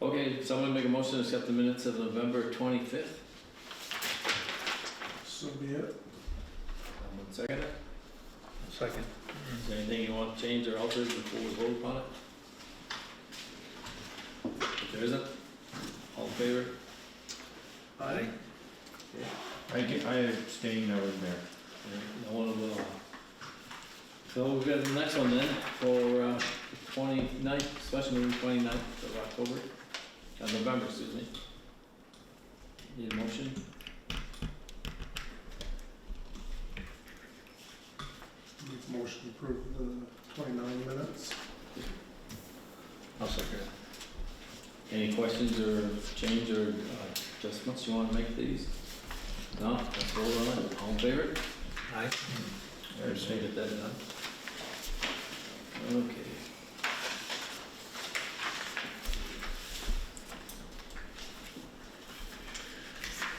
Okay, someone make a motion to accept the minutes of November 25th. So be it. Someone second it? Second. Is there anything you want to change or alter before we vote upon it? If there isn't, all in favor? Aye. I abstained, I was there. No one will. So we've got the next one then for the 29th, special meeting 29th of October, November, excuse me. Need a motion? Make a motion to approve the 29 minutes. I'll second it. Any questions or change or adjustments you want to make to these? No? Let's vote on it. All in favor? Aye. Just get that done. Okay.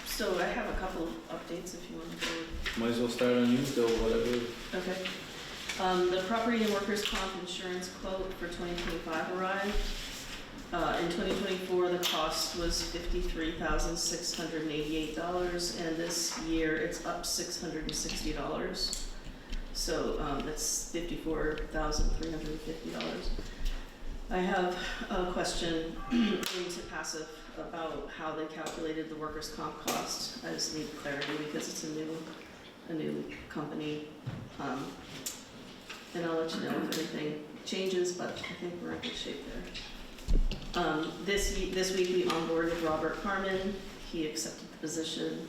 So I have a couple updates if you want to go. Might as well start on you, Bill, whatever. Okay. The property and workers' comp insurance quote for 2025 arrived. In 2024, the cost was $53,688, and this year it's up $660. So that's $54,350. I have a question to passive about how they calculated the workers' comp cost. I just need clarity because it's a new company. And I'll let you know if anything changes, but I think we're in good shape there. This week we onboarded Robert Carmen. He accepted the position.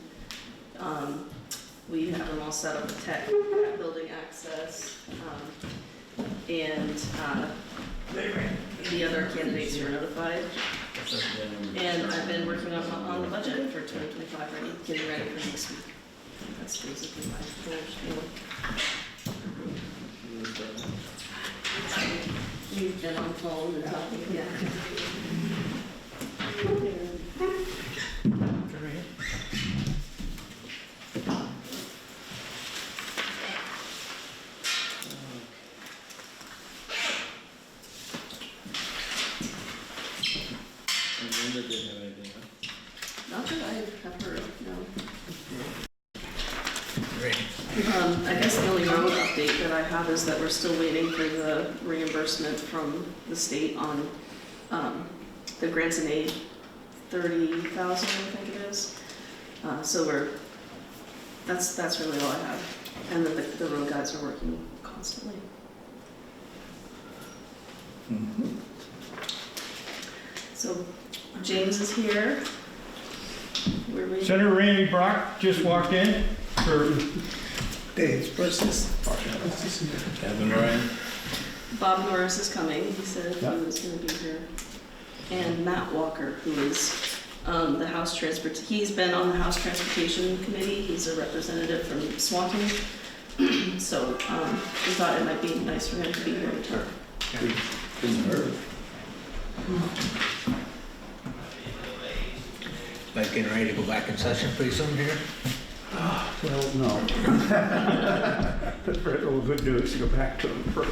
We have him all set up with tech, building access, and the other candidates were notified. And I've been working on the budget for 2025, getting ready for next week. That's basically my goal. You've been on phone and talking, yeah. And Linda didn't have anything, huh? Not that I have heard, no. Great. I guess the only road update that I have is that we're still waiting for the reimbursement from the state on the grants and aid, 30,000, I think it is. So that's really all I have. And then the road guys are working constantly. So James is here. We're waiting. Senator Randy Brock just walked in for Dave's versus. Kevin Ryan. Bob Norris is coming. He said he was going to be here. And Matt Walker, who is the House he's been on the House Transportation Committee. He's a representative from Swanton. So we thought it might be nice for him to be here to talk. Couldn't hurt. Like getting ready to go back in session pretty soon here? Well, no. That's very little good news to go back to them first.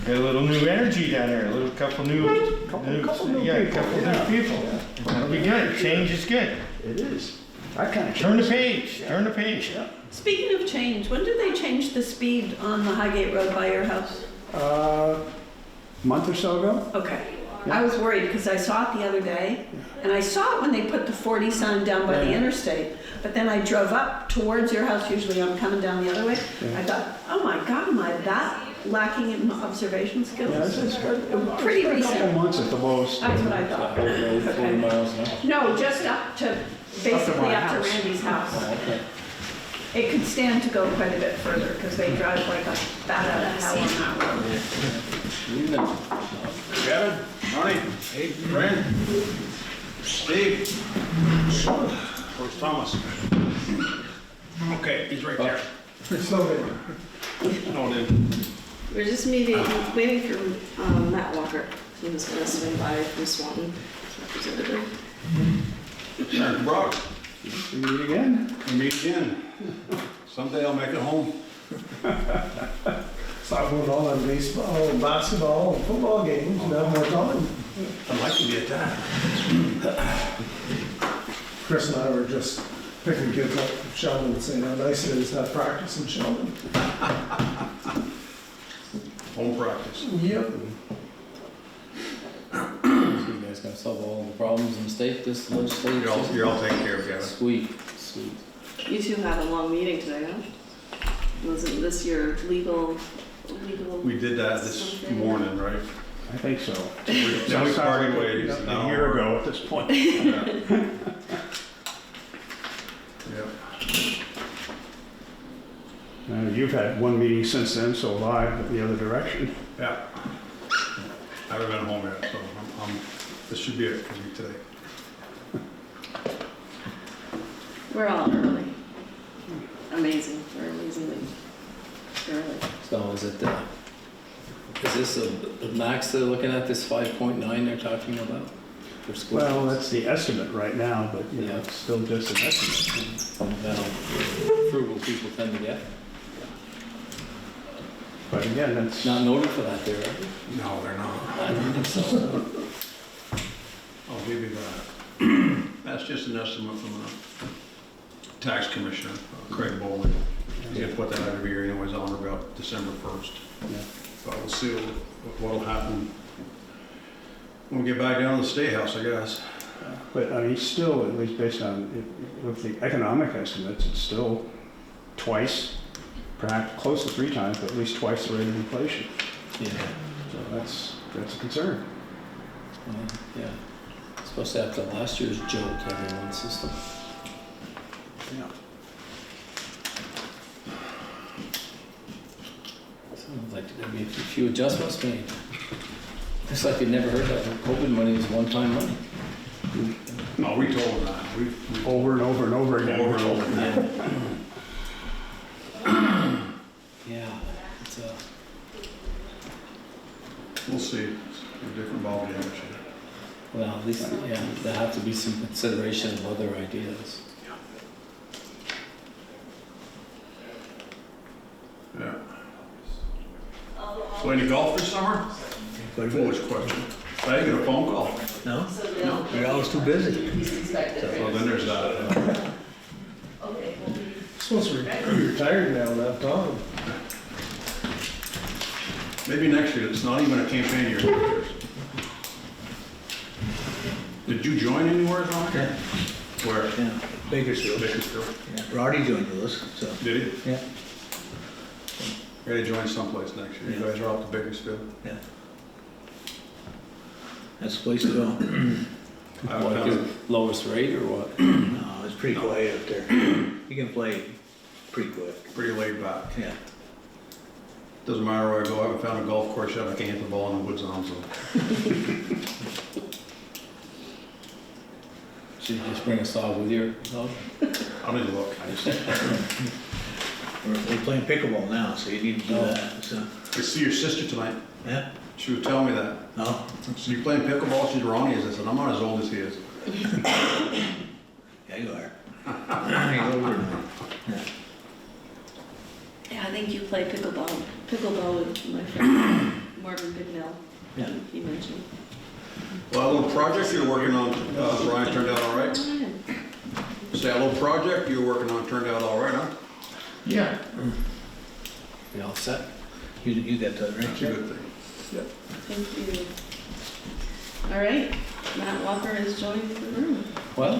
got a little new energy down there, a little couple new Couple new people, new people. That'll be good. Change is good. It is. I kind of Turn the page. Turn the page. Yeah. Speaking of change, when did they change the speed on the Highgate Road by your house? Month or so ago. Okay. Yeah. I was worried because I saw it the other day, and I saw it when they put the 40 sign down by the interstate, but then I drove up towards your house. Usually I'm coming down the other way. Yeah. I thought, oh my God, am I that lacking in observation skills? Yeah, it's good. Pretty A couple recent. months at the most. That's what I thought. 40 miles an hour. No, just up to, basically my up to house. Randy's house. Oh, okay. It could stand to go quite a bit further because they drive like a bat out of hell on that road. Evening. Kevin, Ronnie, hey, Brent, Steve. Where's Thomas? Okay, he's right there. So No, dude. We're just waiting for Matt Walker. He was going to swing by from Swanton, representative. Senator Brock, We meet again. we meet again. Someday I'll make it home. Stop going all on baseball, and basketball, and football games, and have more time. I'd like to be at that. Chris and I were just picking kids up from Sheldon and saying how nice it is to have practice in Sheldon. Home practice. Yep. So you guys gonna solve all the problems in the state this legislative session? You're all taken care of, Gavin. Sweet, sweet. You two had a long meeting today, huh? Wasn't this your legal? We did that this morning, right? I think so. Then we parted ways. A year ago at this point. Yeah. You've had one meeting since then, so have I, but the other direction. Yeah. I haven't been home yet, so this should be it for me today. We're all early. Amazing, we're amazingly early. So is this the max they're looking at, this 5.9 they're talking about for school? Well, that's the estimate right now, but you know, Yeah. it's still just an estimate. That'll frugal people tend to get. But again, that's, Not noted for that there, are they? No, they're not. I don't think so. I'll give you that. That's just an estimate from the tax commissioner, Craig Bowling. He's gonna put that out every year anyways on or about December 1st. yeah. But we'll see what'll happen when we get back down to the State House, I guess. But I mean, still, at least based on, with the economic estimates, it's still twice, perhaps close to 3 times, but at least twice the rate of inflation. Yeah, So that's a concern. yeah. Especially after last year's jolt everyone's system. Yeah. Sounds like there'd be a few adjustments made. Looks like you never heard that COVID money was one-time money. No, we told them that. We Over and over and over again. Over and over. Yeah, it's We'll see. It's a different ballgame this year. well, at least, yeah, there have to be some consideration of other ideas. Yeah. Play any golf this summer? Quite Foolish question. I get a phone call. No? No, you're always too busy. Well, then there's that. Supposed to be retired now, not Tom. Maybe next year. It's not even a campaign year. Did you join anywhere, Tom? Yeah. Where? Yeah, Bakersfield. Bakersfield. Yeah, Roddy joined with us, so, Did he? yeah, Gotta join someplace next year. You guys are out to Bakersfield. yeah. That's the place to go. I What, found your lowest rate or what? No, it's pretty quiet up there. You can play pretty quick, pretty laid back. yeah. Doesn't matter where I go. I haven't found a golf course yet. I can't hit the ball in the woods on, so. Should you just bring a saw with you? No? I'll need to look. We're playing pickleball now, so you need to do Oh. that, so, I see your sister tonight. yeah, She was telling me that. no, So you playing pickleball? She's Ronnie is. I said, I'm not as old as he is. yeah, you are. You're older now. Yeah. Yeah, I think you play pickleball with my friend Marvin Bignell. Yeah. He mentioned. Well, that little project you're working on, Brian, turned out all right? Say, that little project you were working on turned out all right, huh? Yeah. You all set? You got that, right? That's a good thing. Thank you. All right, Matt Walker has joined the room. Well, I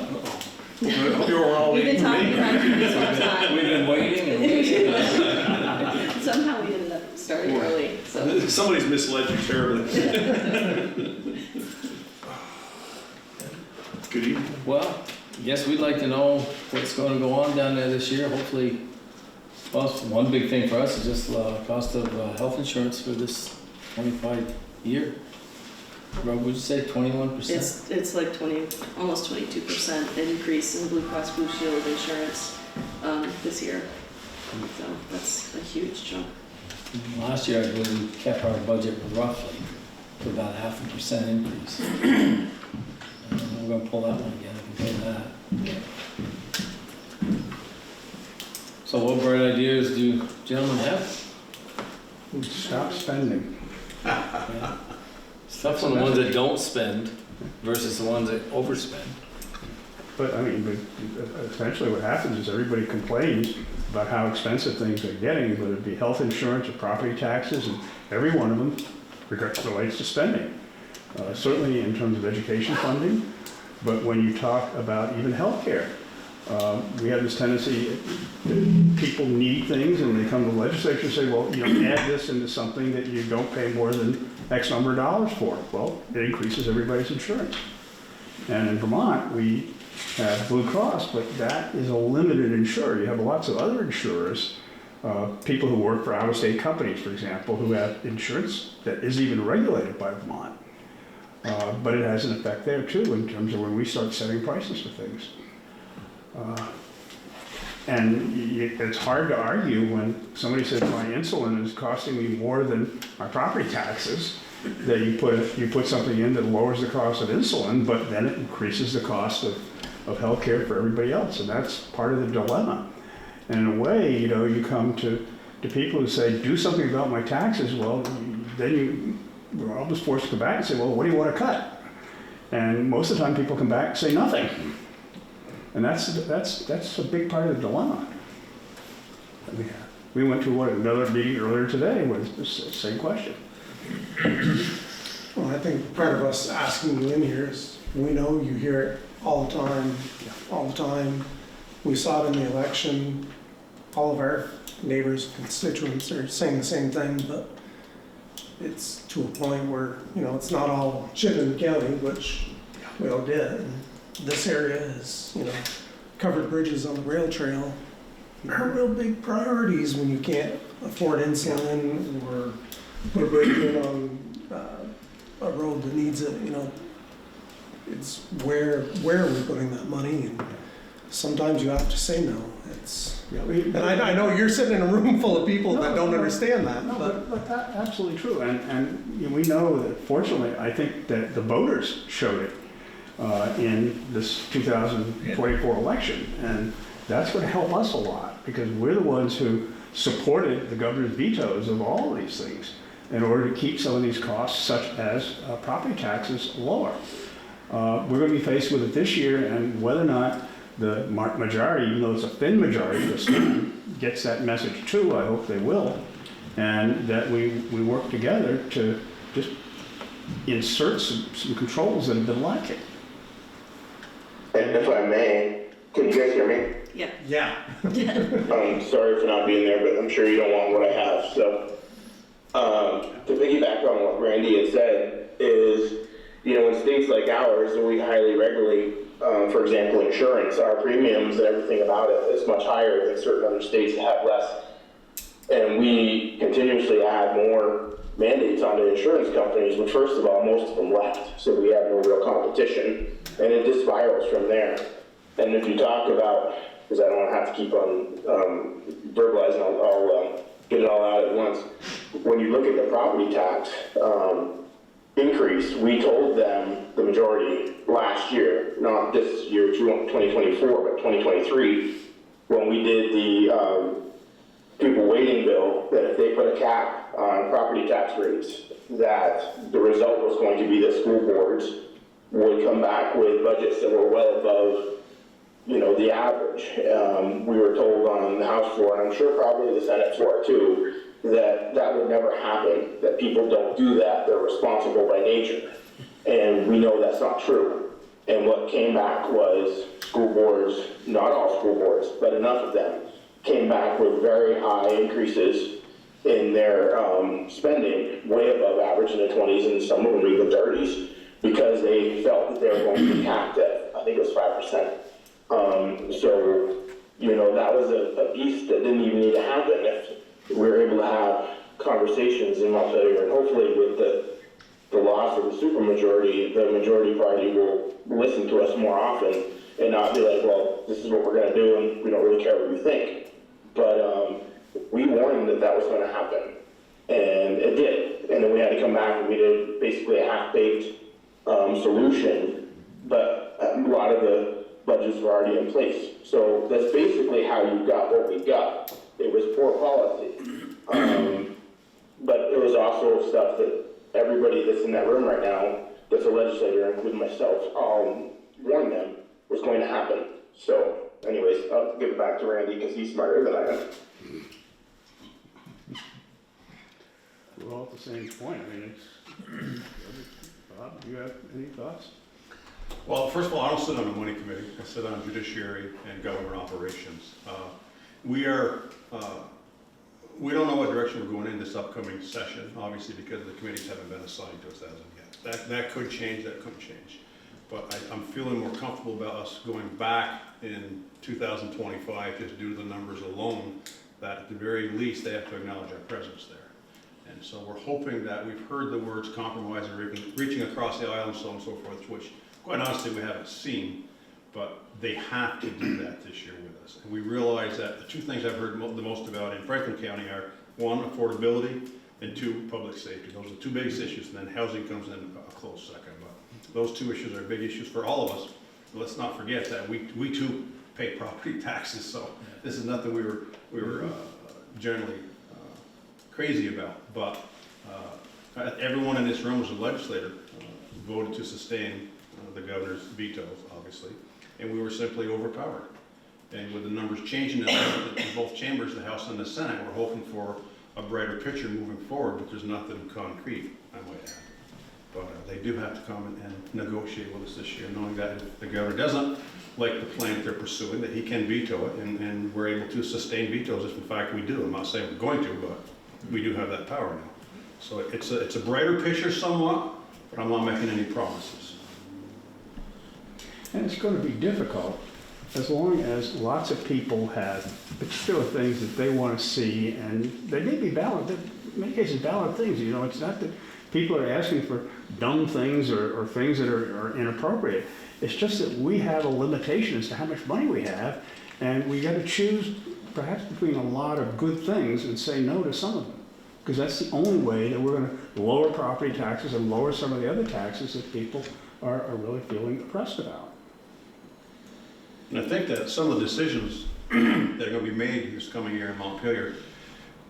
hope you were all We've been waiting for talking me. about you this whole time. we've been waiting and waiting. Somehow we ended up starting early, so. Somebody's misled you terribly. Good evening. Well, I guess we'd like to know what's gonna go on down there this year, hopefully. Well, one big thing for us is just cost of health insurance for this 25 year. Rob, would you say 21%? It's like 20, almost 22% increase in Blue Cross Blue Shield insurance this year. So that's a huge chunk. Last year, I believe we kept our budget roughly to about 0.5% increase. And we're gonna pull that one again if we pay that. So what bright ideas do gentlemen have? Stop spending. It's tough on the ones that don't spend versus the ones that overspend. But I mean, essentially what happens is everybody complains about how expensive things are getting, whether it be health insurance or property taxes, and every one of them relates to spending. Certainly in terms of education funding, but when you talk about even healthcare, we have this tendency, people need things and they come to the legislature and say, well, add this into something that you don't pay more than X number of dollars for. Well, it increases everybody's insurance. And in Vermont, we have Blue Cross, but that is a limited insurer. You have lots of other insurers, people who work for out-of-state companies, for example, who have insurance that isn't even regulated by Vermont. But it has an effect there too in terms of when we start setting prices for things. It's hard to argue when somebody says my insulin is costing me more than my property taxes, that you put something in that lowers the cost of insulin, but then it increases the cost of healthcare for everybody else, and that's part of the dilemma. And in a way, you come to people who say, do something about my taxes. Well, then we're almost forced to come back and say, well, what do you want to cut? And most of the time people come back and say nothing. And that's a big part of the dilemma. We went to another meeting earlier today with the same question. Well, I think part of us asking you in here is, we know you hear it all the time, We saw it in the election. All of our neighbors, constituents are saying the same thing, but it's to a point where, it's not all Chittenden County, which we all did. This area is, covered bridges on the rail trail are real big priorities when you can't afford insulin or put a bridge in on a road that needs it, It's where are we putting that money? And sometimes you have to say no. And I know you're sitting in a room full of people that don't understand that. No, but that's absolutely true. And we know that, fortunately, I think that the voters showed it in this 2024 election. And that's going to help us a lot, because we're the ones who supported the governor's vetoes of all of these things in order to keep some of these costs, such as property taxes, lower. We're going to be faced with it this year, and whether or not the majority, even though it's a thin majority this time, gets that message too, I hope they will, and that we work together to just insert some controls that have been lacking. And if I may, can you guys hear me? Yeah. I'm sorry for not being there, but I'm sure you don't want what I have. So, to piggyback on what Randy had said is, in states like ours, we highly regulate, for example, insurance, our premiums and everything about it is much higher than certain other states that have less. And we continuously add more mandates on the insurance companies, but first of all, most of them left, so we have no real competition, and it just spirals from there. And if you talk about, because I don't want to have to keep on verbalizing, I'll get it all out at once. When you look at the property tax increase, we told them, the majority, last year, not this year, 2024, but 2023, when we did the people waiting bill, that if they put a cap on property tax rates, that the result was going to be that school boards would come back with budgets that were well above, the average. We were told on the House floor, and I'm sure probably the Senate floor too, that would never happen, that people don't do that, they're responsible by nature. And we know that's not true. And what came back was school boards, not all school boards, but enough of them, came back with very high increases in their spending, way above average in the 20s and some of them even 30s, because they felt that they were going to be capped at, I think it was 5%. So, that was a beast that didn't even need to happen if we were able to have conversations in Montpelier, and hopefully with the loss of the supermajority, the majority party will listen to us more often and not be like, well, this is what we're going to do and we don't really care what you think. But we warned them that was going to happen, and it did. And then we had to come back and we did basically a half-baked solution, but a lot of the budgets were already in place. So that's basically how you got what we got. It was poor policy. but it was also stuff that everybody that's in that room right now, that's a legislator, including myself, warned them was going to happen. So anyways, I'll give it back to Randy because he's smarter than I am. We're all at the same point. I mean, it's, Bob, do you have any thoughts? Well, first of all, I don't sit on the money committee. I sit on judiciary and government operations. We don't know what direction we're going in this upcoming session, obviously, because the committees haven't been assigned to us as of yet. That could change, that could change. But I'm feeling more comfortable about us going back in 2025, just due to the numbers alone, that at the very least, they have to acknowledge our presence there. And so we're hoping that we've heard the words compromise and reaching across the aisle and so on and so forth, which quite honestly we haven't seen, but they have to do that this year with us. And we realize that the two things I've heard the most about in Franklin County are, one, affordability, and two, public safety. Those are the two biggest issues, and then housing comes in a close second. But those two issues are big issues for all of us. But let's not forget that we too pay property taxes, so this is nothing we were generally crazy about. But everyone in this room was a legislator, voted to sustain the governor's vetoes, obviously, and we were simply overpowered. And with the numbers changing in both chambers, the House and the Senate, we're hoping for a brighter picture moving forward, but there's nothing concrete, I might add. But they do have to come and negotiate with us this year, knowing that if the governor doesn't like the plan that they're pursuing, that he can veto it, and we're able to sustain vetoes if in fact we do. I'm not saying we're going to, but we do have that power now. So it's a brighter picture somewhat, but I'm not making any promises. And it's going to be difficult as long as lots of people have particular things that they want to see, and they may be valid, in many cases valid things. You know, it's not that people are asking for dumb things or things that are inappropriate. It's just that we have a limitation as to how much money we have, and we got to choose perhaps between a lot of good things and say no to some of them. Because that's the only way that we're going to lower property taxes and lower some of the other taxes that people are really feeling oppressed about. And I think that some of the decisions that are going to be made this coming year in Montpelier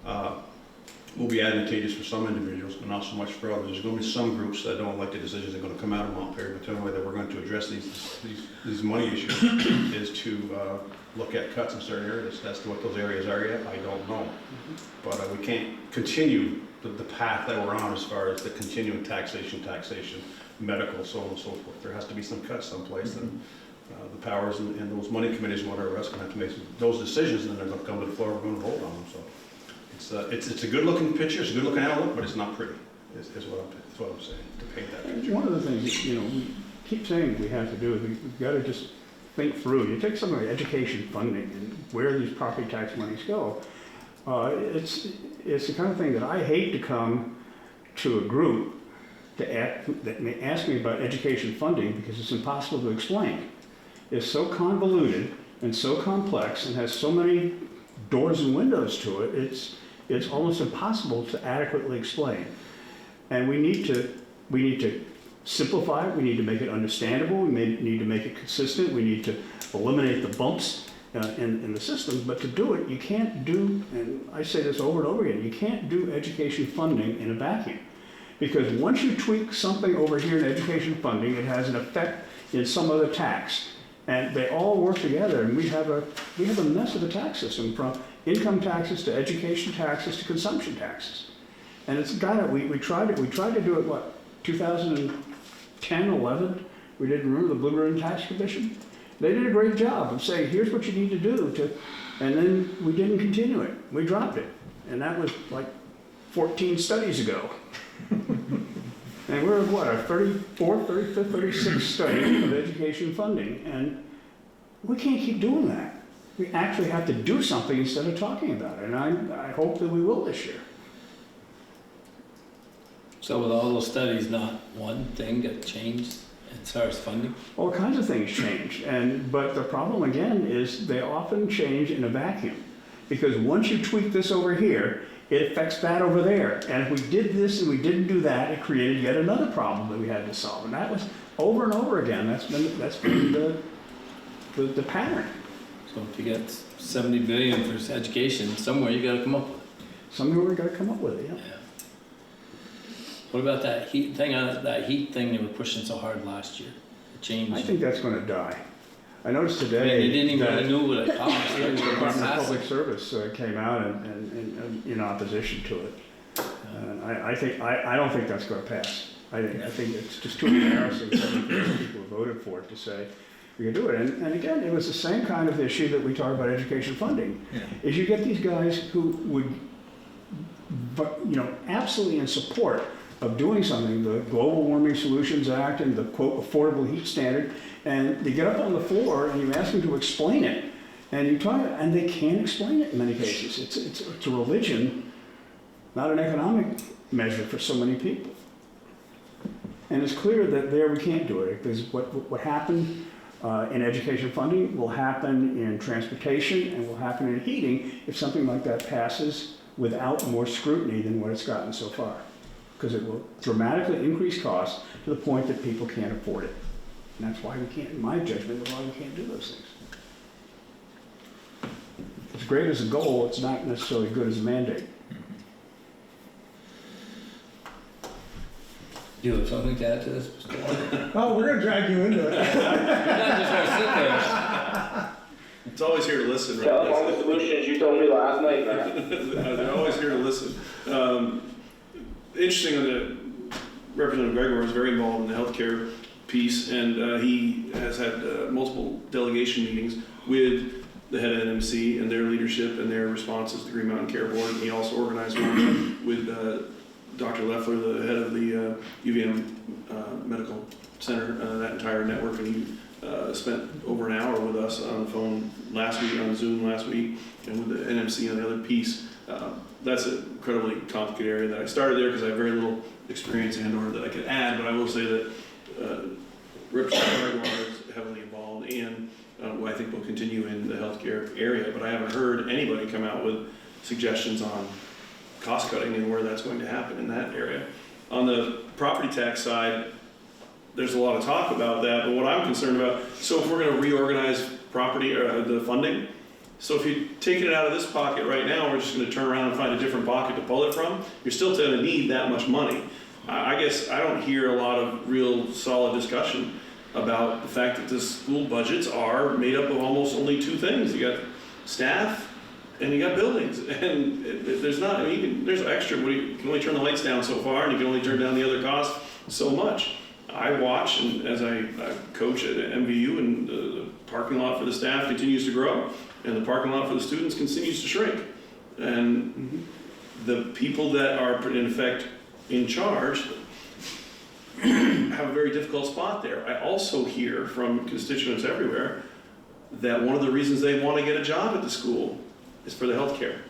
will be advantageous for some individuals, but not so much for others. There's going to be some groups that don't like the decisions that are going to come out of Montpelier, but the only way that we're going to address these money issues is to look at cuts in certain areas. As to what those areas are yet, I don't know. But we can't continue the path that we're on as far as the continuing taxation, medical, so on and so forth. There has to be some cuts someplace, and the powers and those money committees and whatever else going to have to make those decisions, and then they're going to come to the floor, we're going to vote on them. So it's a good looking picture, it's a good looking outlook, but it's not pretty, is what I'm saying, to paint that picture. One of the things that, we keep saying we have to do is we've got to just think through. You take some of the education funding and where these property tax monies go. It's the kind of thing that I hate to come to a group that may ask me about education funding because it's impossible to explain. It's so convoluted and so complex and has so many doors and windows to it, it's almost impossible to adequately explain. And we need to simplify it, we need to make it understandable, we need to make it consistent, we need to eliminate the bumps in the system, but to do it, you can't do, and I say this over and over again, you can't do education funding in a vacuum. Because once you tweak something over here in education funding, it has an effect in some other tax. And they all work together, and we have a mess of a tax system, from income taxes to education taxes to consumption taxes. And it's got it. We tried to do it, what, 2010, 11? We did, remember the Blue Ribbon Tax Commission? They did a great job of saying, here's what you need to do and then we didn't continue it. We dropped it. And that was like 14 studies ago. And we're what, our 34th, 35th, 36th study of education funding, and we can't keep doing that. We actually have to do something instead of talking about it, and I hope that we will this year. So with all those studies, not one thing got changed as far as funding? All kinds of things change, but the problem again is they often change in a vacuum. Because once you tweak this over here, it affects that over there. And if we did this and we didn't do that, it created yet another problem that we had to solve. And that was over and over again. That's been the pattern. So if you get $70 billion for education, somewhere you got to come up with it. Somewhere we got to come up with it, yeah. Yeah. What about that heat thing they were pushing so hard last year? The change. I think that's gonna die. I noticed I mean, today. they didn't even that really know what it cost. the Department of Public Service came out in opposition to it. And I don't think that's gonna pass. I think it's just too embarrassing for the people who voted for it to say, we can do it. And again, it was the same kind of issue that we talk about education funding. Yeah. Is you get these guys who would, absolutely in support of doing something, the Global Warming Solutions Act and the quote affordable heat standard, and they get up on the floor and you ask them to explain it, and they can't explain it in many cases. It's a religion, not an economic measure for so many people. And it's clear that there we can't do it, because what happened in education funding will happen in transportation and will happen in heating if something like that passes without more scrutiny than what it's gotten so far. Because it will dramatically increase costs to the point that people can't afford it. And that's why we can't, in my judgment, why we can't do those things. As great as a goal, it's not necessarily good as a mandate. Do you have something to add to this, Mr. Warren? Oh, we're gonna drag you into it. You're not just gonna sit there. It's always here to listen, right? Tell them all the solutions you told me last night, man. They're always here to listen. Interesting that Representative Gregor is very involved in the healthcare piece, and he has had multiple delegation meetings with the head of NMC and their leadership and their responses to the Green Mountain Care Board. And he also organized one with Dr. Leffler, the head of the UVM Medical Center, that entire network, and he spent over an hour with us on the phone last week, on Zoom last week, and with the NMC on the other piece. That's an incredibly complicated area that I started there because I have very little experience and/or that I could add, but I will say that Representative Gregor is heavily involved, and I think will continue in the healthcare area, but I haven't heard anybody come out with suggestions on cost cutting and where that's going to happen in that area. On the property tax side, there's a lot of talk about that, but what I'm concerned about, so if we're going to reorganize property or the funding, so if you're taking it out of this pocket right now, we're just going to turn around and find a different pocket to pull it from, you're still going to need that much money. I guess I don't hear a lot of real solid discussion about the fact that the school budgets are made up of almost only two things. You got staff and you got buildings, and there's not, I mean, there's extra, you can only turn the lights down so far, and you can only turn down the other costs so much. I watch, and as I coach at MVU, and the parking lot for the staff continues to grow, and the parking lot for the students continues to shrink. And the people that are in effect in charge have a very difficult spot there. I also hear from constituents everywhere that one of the reasons they want to get a job at the school is for the health care.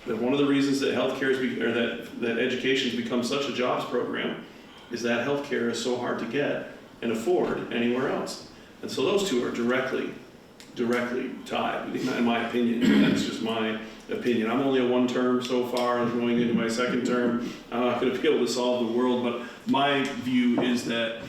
That one of the reasons that healthcare is that education has become such a jobs program is that health care is so hard to get and afford anywhere else. And so those two are directly tied, in my opinion. That's just my opinion. I'm only a one term so far, and going into my second term. I'm not going to be able to solve the world, but my view is that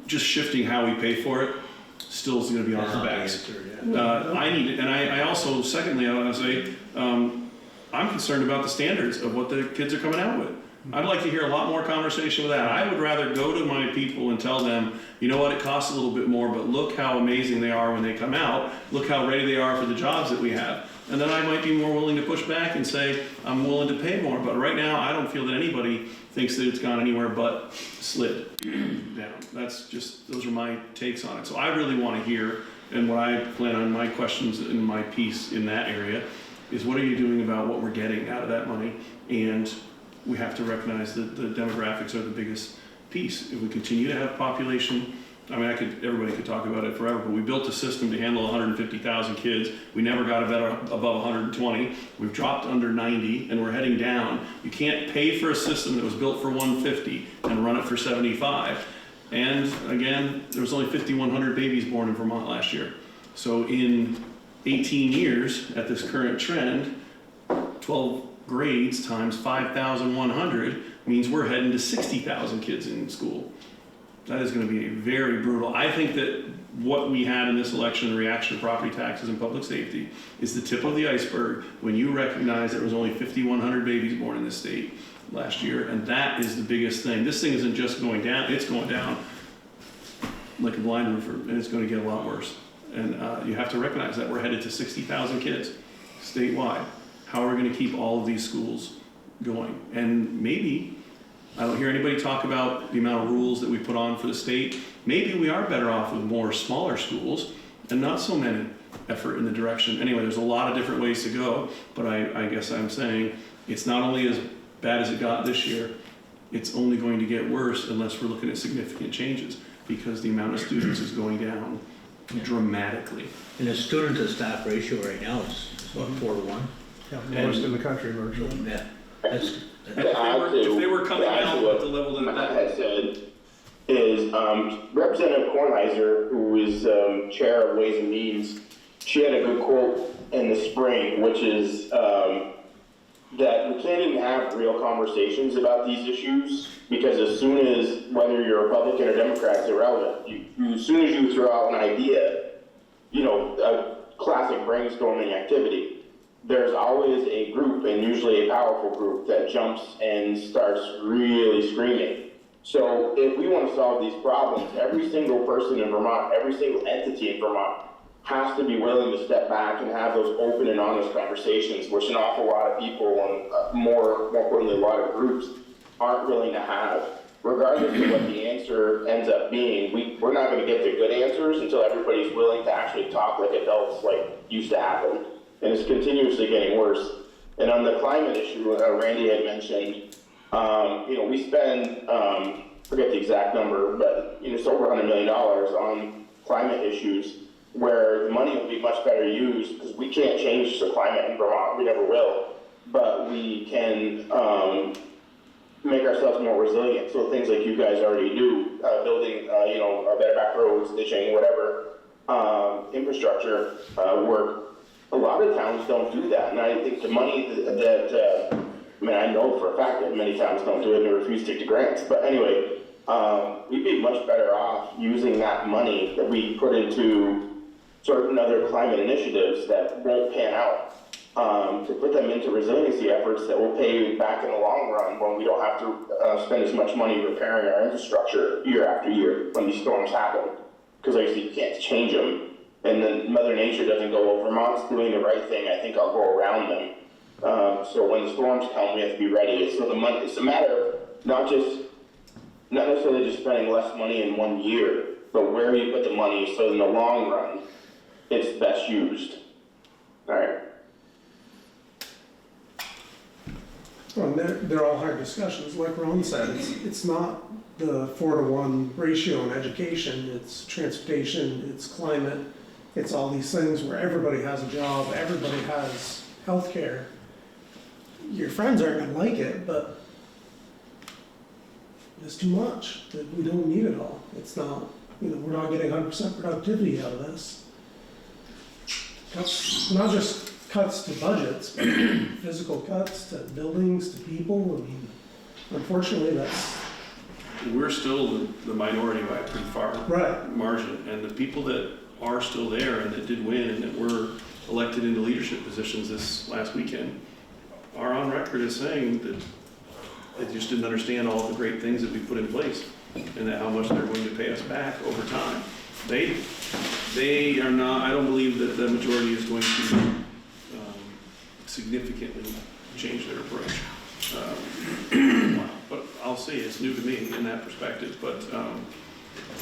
just shifting how we pay for it still is going to be on our backs. I need it, and I also, secondly, I want to say, I'm concerned about the standards of what the kids are coming out with. I'd like to hear a lot more conversation with that. I would rather go to my people and tell them, you know what, it costs a little bit more, but look how amazing they are when they come out. Look how ready they are for the jobs that we have. And then I might be more willing to push back and say, I'm willing to pay more. But right now, I don't feel that anybody thinks that it's gone anywhere but slid down. Those are my takes on it. So I really want to hear, and what I plan on my questions in my piece in that area is, what are you doing about what we're getting out of that money? And we have to recognize that the demographics are the biggest piece. If we continue to have population, I mean, everybody could talk about it forever, but we built a system to handle 150,000 kids. We never got above 120. We've dropped under 90, and we're heading down. You can't pay for a system that was built for 150 and run it for 75. And again, there was only 5,100 babies born in Vermont last year. So in 18 years, at this current trend, 12 grades times 5,100 means we're heading to 60,000 kids in school. That is going to be very brutal. I think that what we had in this election, the reaction to property taxes and public safety, is the tip of the iceberg when you recognize there was only 5,100 babies born in this state. last year, and that is the biggest thing. This thing isn't just going down, it's going down like a blind roofer, and it's gonna get a lot worse. And you have to recognize that we're headed to 60,000 kids statewide. How are we gonna keep all of these schools going? And maybe, I don't hear anybody talk about the amount of rules that we put on for the state. Maybe we are better off with more smaller schools and not so many effort in the direction. Anyway, there's a lot of different ways to go, but I guess I'm saying it's not only as bad as it got this year, it's only going to get worse unless we're looking at significant changes, because the amount of students is going down dramatically. And the student to staff ratio right now is what, 4 to 1? Yeah, lowest in the country virtually. Yeah, that's, If they were coming down at the level that Matt had said is Representative Kornheiser, who is chair of Ways and Means, she had a good quote in the spring, which is that we can't even have real conversations about these issues, because as soon as, whether you're Republican or Democrat, it's irrelevant. As soon as you throw out an idea, you know, a classic brainstorming activity, there's always a group, and usually a powerful group, that jumps and starts really screaming. So if we want to solve these problems, every single person in Vermont, every single entity in Vermont has to be willing to step back and have those open and honest conversations, which an awful lot of people, and more importantly, a lot of groups aren't willing to have. Regardless of what the answer ends up being, we're not going to get the good answers until everybody's willing to actually talk like adults, like used to happen. And it's continuously getting worse. And on the climate issue, Randy had mentioned, you know, we spend, forget the exact number, but you know, it's over $100 million on climate issues, where the money would be much better used, because we can't change the climate in Vermont, we never will, but we can make ourselves more resilient. So things like you guys already do, building, you know, better back roads, ditching, whatever, infrastructure work. A lot of towns don't do that, and I think the money that I mean, I know for a fact that many towns don't do it and they refuse to take the grants, but anyway, we'd be much better off using that money that we put into certain other climate initiatives that won't pan out, to put them into resiliency efforts that will pay back in the long run, when we don't have to spend as much money repairing our infrastructure year after year when these storms happen, because obviously you can't change them. And then Mother Nature doesn't go, well, Vermont's doing the right thing, I think I'll go around them. So when the storms come, we have to be ready. So the money, it's a matter of not necessarily just spending less money in one year, but where you put the money, so in the long run, it's best used. All right. Well, they're all hard discussions. Like Ron said, it's not the 4-to-1 ratio in education, it's transportation, it's climate, it's all these things where everybody has a job, everybody has healthcare. Your friends aren't gonna like it, but it's too much, that we don't need it all. It's not, you know, we're not getting 100% productivity out of this. That's not just cuts to budgets, but physical cuts to buildings, to people. I mean, unfortunately, that's we're still the minority by a pretty far right margin, and the people that are still there and that did win and that were elected into leadership positions this last weekend are on record as saying that they just didn't understand all the great things that we put in place and that how much they're going to pay us back over time. They are not, I don't believe that the majority is going to significantly change their approach. But I'll see, it's new to me in that perspective, but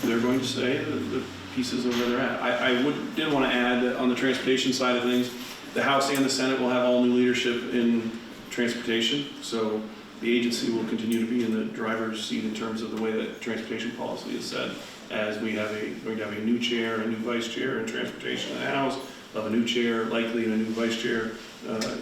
they're going to say the pieces of where they're at. I did want to add that on the transportation side of things, the House and the Senate will have all new leadership in transportation, so the agency will continue to be in the driver's seat in terms of the way that transportation policy is set, as we have going to have a new chair, a new vice chair in transportation in the House, of a new chair, likely, and a new vice chair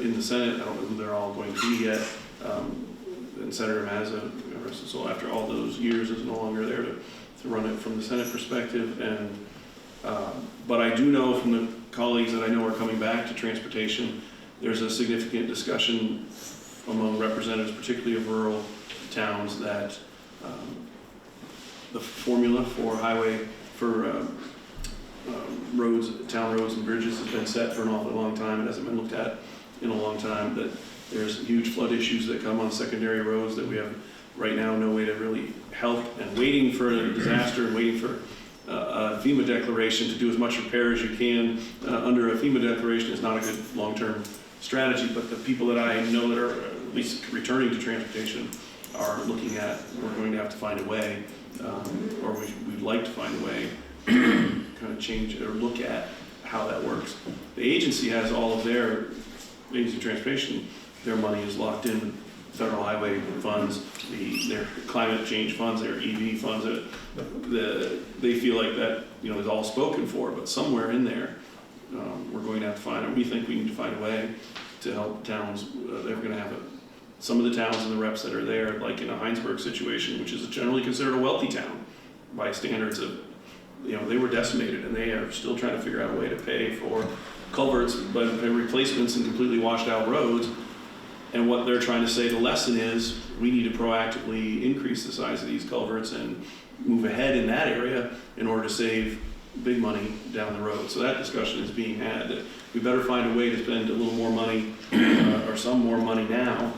in the Senate. I don't know who they're all going to be yet. And Senator Mazza, so after all those years, is no longer there to run it from the Senate perspective. And but I do know from the colleagues that I know are coming back to transportation, there's a significant discussion among representatives, particularly of rural towns, that the formula for roads, town roads and bridges has been set for an awfully long time. It hasn't been looked at in a long time. That There's huge flood issues that come on secondary roads that we have right now no way to really help, and waiting for a disaster, and waiting for a FEMA declaration to do as much repair as you can under a FEMA declaration is not a good long-term strategy, but the people that I know that are at least returning to transportation are looking at, we're going to have to find a way, or we'd like to find a way to kind of change or look at how that works. The agency has all of their, agency of transportation, their money is locked in federal highway funds, their climate change funds, their EV funds, they feel like that, you know, is all spoken for, but somewhere in there, we're going to have to find, or we think we need to find a way to help towns. They're gonna have some of the towns and the reps that are there, like in a Heinsberg situation, which is generally considered a wealthy town by standards of, you know, they were decimated, and they are still trying to figure out a way to pay for culverts, but replacements and completely washed out roads. And what they're trying to say, the lesson is, we need to proactively increase the size of these culverts and move ahead in that area in order to save big money down the road. So that discussion is being had, that we better find a way to spend a little more money, or some more money now,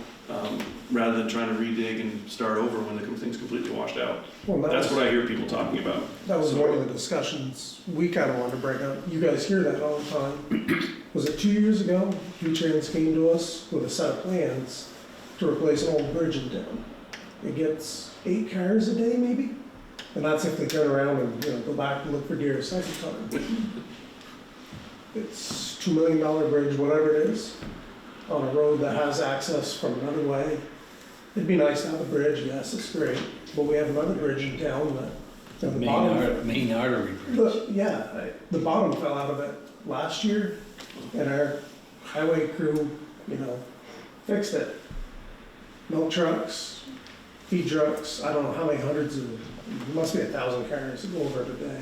rather than trying to redig and start over when the thing's completely washed out. Well, That's what I hear people talking about. That was one of the discussions we kind of wanted to bring up. You guys hear that all the time. Was it 2 years ago? V-Trans came to us with a set of plans to replace an old bridge in town. It gets 8 cars a day, maybe? And that's if they turn around and, you know, go back and look for deer a second time. It's $2 million bridge, whatever it is, on a road that has access from another way. It'd be nice to have a bridge, yes, it's great, but we have another bridge in town that, you know, the bottom. Main artery bridge. The bottom fell out of it last year, and our highway crew, you know, fixed it. Milk trucks, feed trucks, I don't know how many hundreds of, it must be 1,000 cars that go over it a day.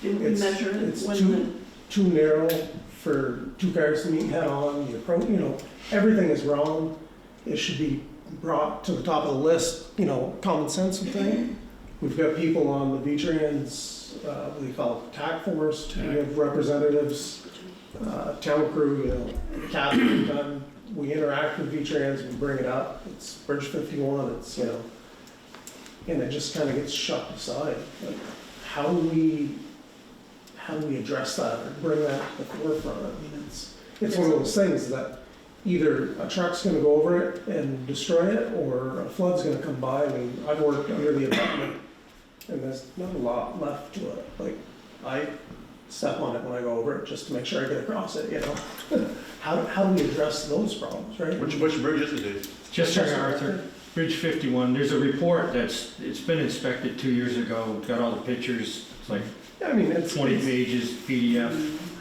Didn't we It's- measure it it's when too narrow for 2 cars to meet head on, you know, everything is wrong. It should be brought to the top of the list, you know, common sense thing. We've got people on the V-Trans, what do you call it, TAC force, we have representatives, town crew, you know, Catherine, done. We interact with V-Trans, we bring it up, it's Bridge 51, it's, you know, and it just kind of gets shoved aside. Like, how do we address that or bring that to the forefront? I mean, it's one of those things that either a truck's gonna go over it and destroy it, or a flood's gonna come by. I mean, I've worked under the abutment, and there's not a lot left to it. Like, I step on it when I go over it, just to make sure I get across it, you know? How do we address those problems, right? Which bridge is it, Dave? Chester Arthur, Bridge 51, there's a report it's been inspected 2 years ago, it's got all the pictures, it's like Yeah, I mean, it's 20 pages PDF.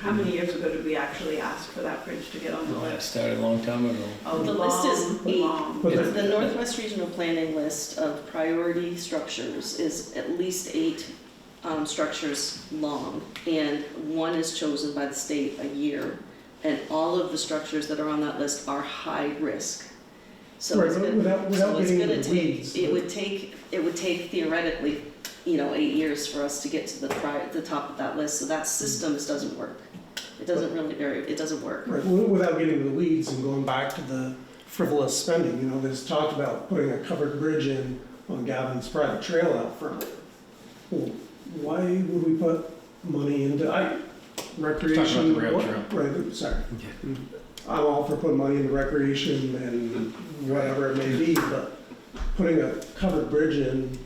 how many years ago did we actually ask for that bridge to get on the Well, that list? started a long time ago. Oh, The list is 8. long. But It's the Northwest Regional Planning list of priority structures is at least 8 structures long, and one is chosen by the state a year, and all of the structures that are on that list are high risk. So Right, it's but gonna, without so it's getting gonna into the take, weeds. it would take theoretically, you know, 8 years for us to get to the top of that list, so that system just doesn't work. It doesn't really it doesn't work. Right, without getting into the weeds and going back to the frivolous spending, you know, there's talk about putting a covered bridge in on Gavin's private trail out front. Well, why would we put money into, recreation? Talking about the rail trail. Right, sorry. I'm all for putting money into recreation and whatever it may be, but putting a covered bridge in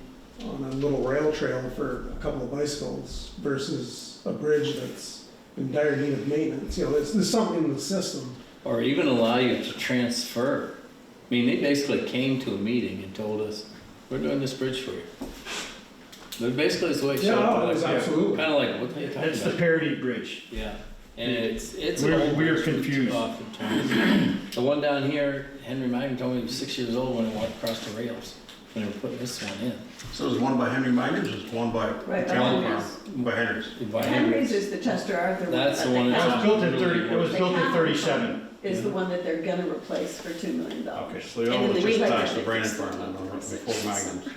on a little rail trail for a couple of bicycles versus a bridge that's in dire need of maintenance, you know, there's something in the system. Or even allow you to transfer. I mean, they basically came to a meeting and told us, we're doing this bridge for you. But basically, it's the way it showed up. Absolutely. Kind of like, what are you talking That's the about? Parity Bridge. Yeah, and it's an We're- old we're bridge confused. oftentimes. The one down here, Henry Magnin told me he was 6 years old when he walked across the rails, when they were putting this one in. So there's one by Henry Magnus, there's one by Right, by Town Henry's. Farm, by Henry's. By Henry's is the Chester Arthur one. That's that the one they that's It was have- built in 30, it was built in 37. Is the one that they're gonna replace for $2 million. Okay, so the And other then one's the just rebate attached to that Brandon fixed Farm, on and the before Magnus.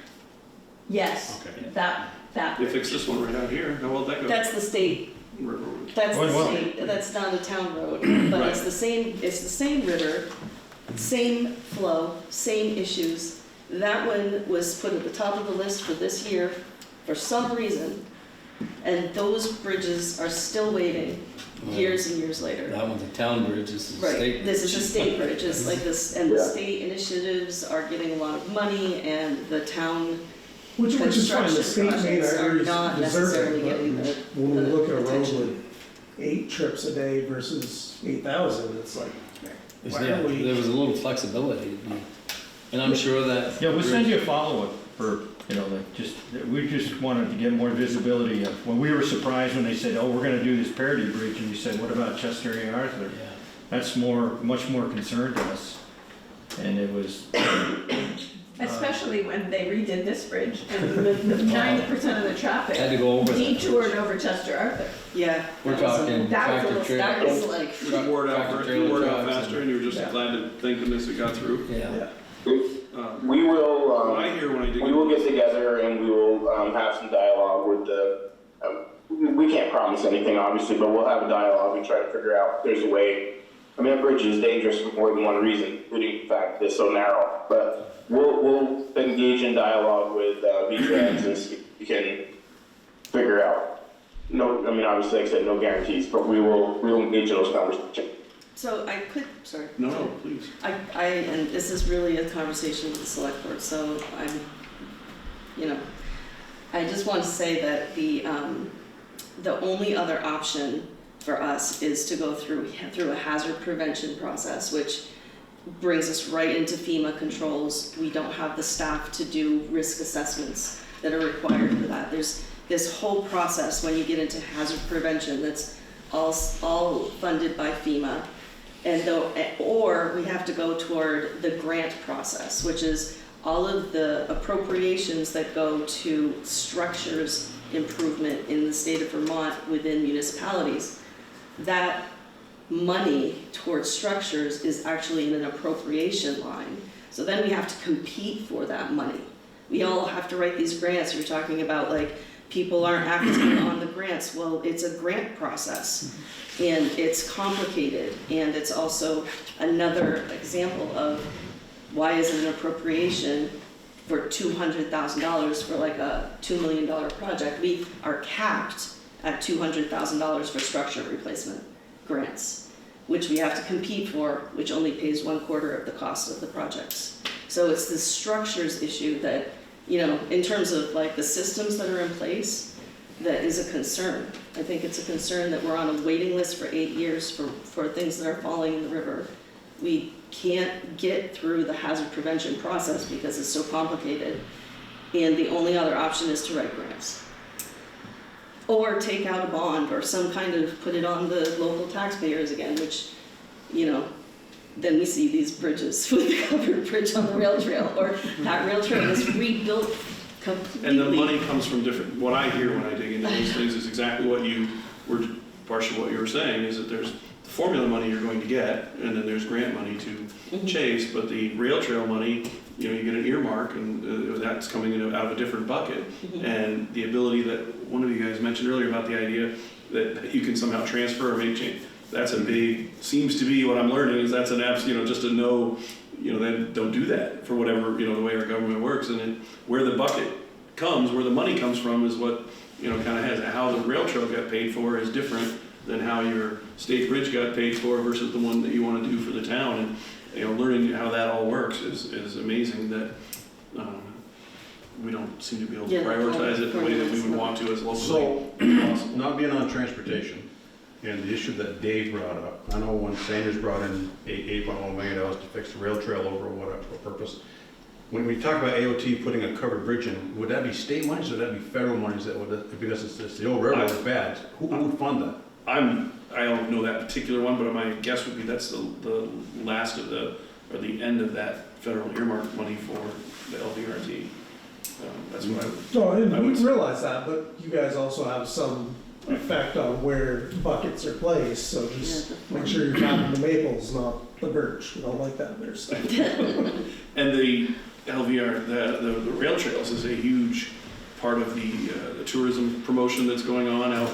Yes, Okay. that. They fixed this one right out here, how well did that go? That's the state, that's Well, the well. state, that's not a town road, but it's the same river, Same flow, same issues. That one was put at the top of the list for this year for some reason, and those bridges are still waiting years and years later. That one's a town bridge, this is a Right, state. this is a state bridge, it's like this, and the Yeah. state initiatives are getting a lot of money, and the town Which is fine, the state main projects are arteries not deserve necessarily it, getting but the when we look at a road attention. with 8 trips a day versus 8,000, it's like, why Yeah, are we? there was a little flexibility, and I'm sure that. Yeah, we'll send you a follow-up for, we just wanted to get more visibility of, when we were surprised when they said, oh, we're gonna do this parity bridge, and you said, what about Chester A. Arthur? Yeah. That's much more concern to us. And it was, Especially when they redid this bridge and the 90% of the Had traffic to go over that detoured bridge. over Chester Arthur. Yeah. We're that was a- talking That tractor was, trailer. that was like, Truck- You wore it out tractor first, trailer you wore it out trucks faster, and you were just Yeah. glad to thank goodness it got through. Yeah. We will, What I hear when I dig we will into get together and we will, have some dialogue with the, we can't promise anything, obviously, but we'll have a dialogue and try to figure out if there's a way. I mean, a bridge is dangerous for more than one reason, including the fact that it's so narrow, but we'll engage in dialogue with, V-Trans and see if we can figure out. No, I mean, obviously, like I said, no guarantees, but we'll engage in those conversations. So I could, sorry. No, please. And this is really a conversation with the select board, so I'm, I just want to say that the only other option for us is to go through a hazard prevention process, which brings us right into FEMA controls. We don't have the staff to do risk assessments that are required for that. There's this whole process when you get into hazard prevention that's all funded by FEMA. Or we have to go toward the grant process, which is all of the appropriations that go to structures improvement in the state of Vermont within municipalities. That money towards structures is actually in an appropriation line. So then we have to compete for that money. We all have to write these grants. You're talking about like people aren't acting on the grants. Well, it's a grant process and it's complicated, and it's also another example of why is it an appropriation for $200,000 for like a $2 million project. We are capped at $200,000 for structure replacement grants, which we have to compete for, which only pays 1/4 of the cost of the projects. So it's this structures issue that, in terms of like the systems that are in place, that is a concern. I think it's a concern that we're on a waiting list for 8 years for things that are falling in the river. We can't get through the hazard prevention process because it's so complicated. And the only other option is to write grants. Or take out a bond or some kind of, put it on the local taxpayers again, which, then we see these bridges with the covered bridge on the rail trail, or that rail trail is rebuilt completely. And the money comes from different, what I hear when I dig into these things is exactly what you were, partially what you were saying, is that there's the formula money you're going to get, and then there's grant money to chase, but the rail trail money, you get an earmark, and that's coming out of a different bucket. And the ability that one of you guys mentioned earlier about the idea that you can somehow transfer or make change, that's a big, seems to be what I'm learning, is that's an just a no, then don't do that for whatever, the way our government works. And then where the bucket comes, where the money comes from is what, kind of has, how the rail trail got paid for is different than how your state bridge got paid for versus the one that you want to do for the town. And, learning how that all works is amazing that we don't seem to be able to prioritize it the way that we would want to as locally So, possible. not being on transportation, and the issue that Dave brought up, I know when Sanders brought in $8.1 million to fix the rail trail over what purpose. When we talk about AOT putting a covered bridge in, would that be state monies or would that be federal monies that would, because it's the old railroad is bad, who would fund that? I don't know that particular one, but my guess would be that's the last of the end of that federal earmark money for the LVRT. That's what I would. No, I we would- realize that, but you guys also have some effect on where buckets are placed, so just make sure you're tapping the maples, not the birch. We don't like that other stuff. And the LVR, the rail trails is a huge part of the tourism promotion that's going on out.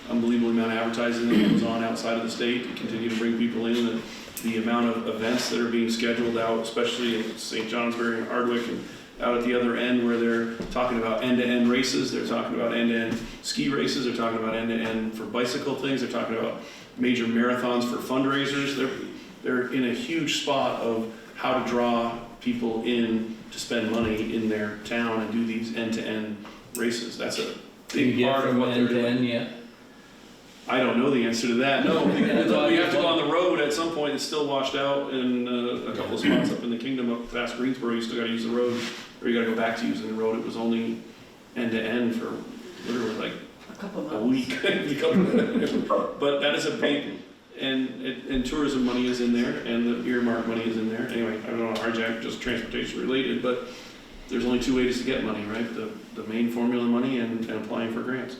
Unbelievable amount of advertising that goes on outside of the state to continue to bring people in. And the amount of events that are being scheduled out, especially in St. Johnsbury and Hardwick and out at the other end where they're talking about end-to-end races, they're talking about end-to-end ski races, they're talking about end-to-end for bicycle things, they're talking about major marathons for fundraisers. They're in a huge spot of how to draw people in to spend money in their town and do these end-to-end races. That's a big part of what they're doing. Yeah. I don't know the answer to that, no, because we have to go on the road at some point, it's still washed out, and a couple of spots up in the kingdom, up past Greensboro, you still gotta use the road, or you gotta go back to using the road. It was only end-to-end for literally like A couple a months. week. But that is a big, and tourism money is in there, and the earmark money is in there. Anyway, I don't know, RJAC, just transportation related, but there's only two ways to get money, right? The main formula money and applying for grants.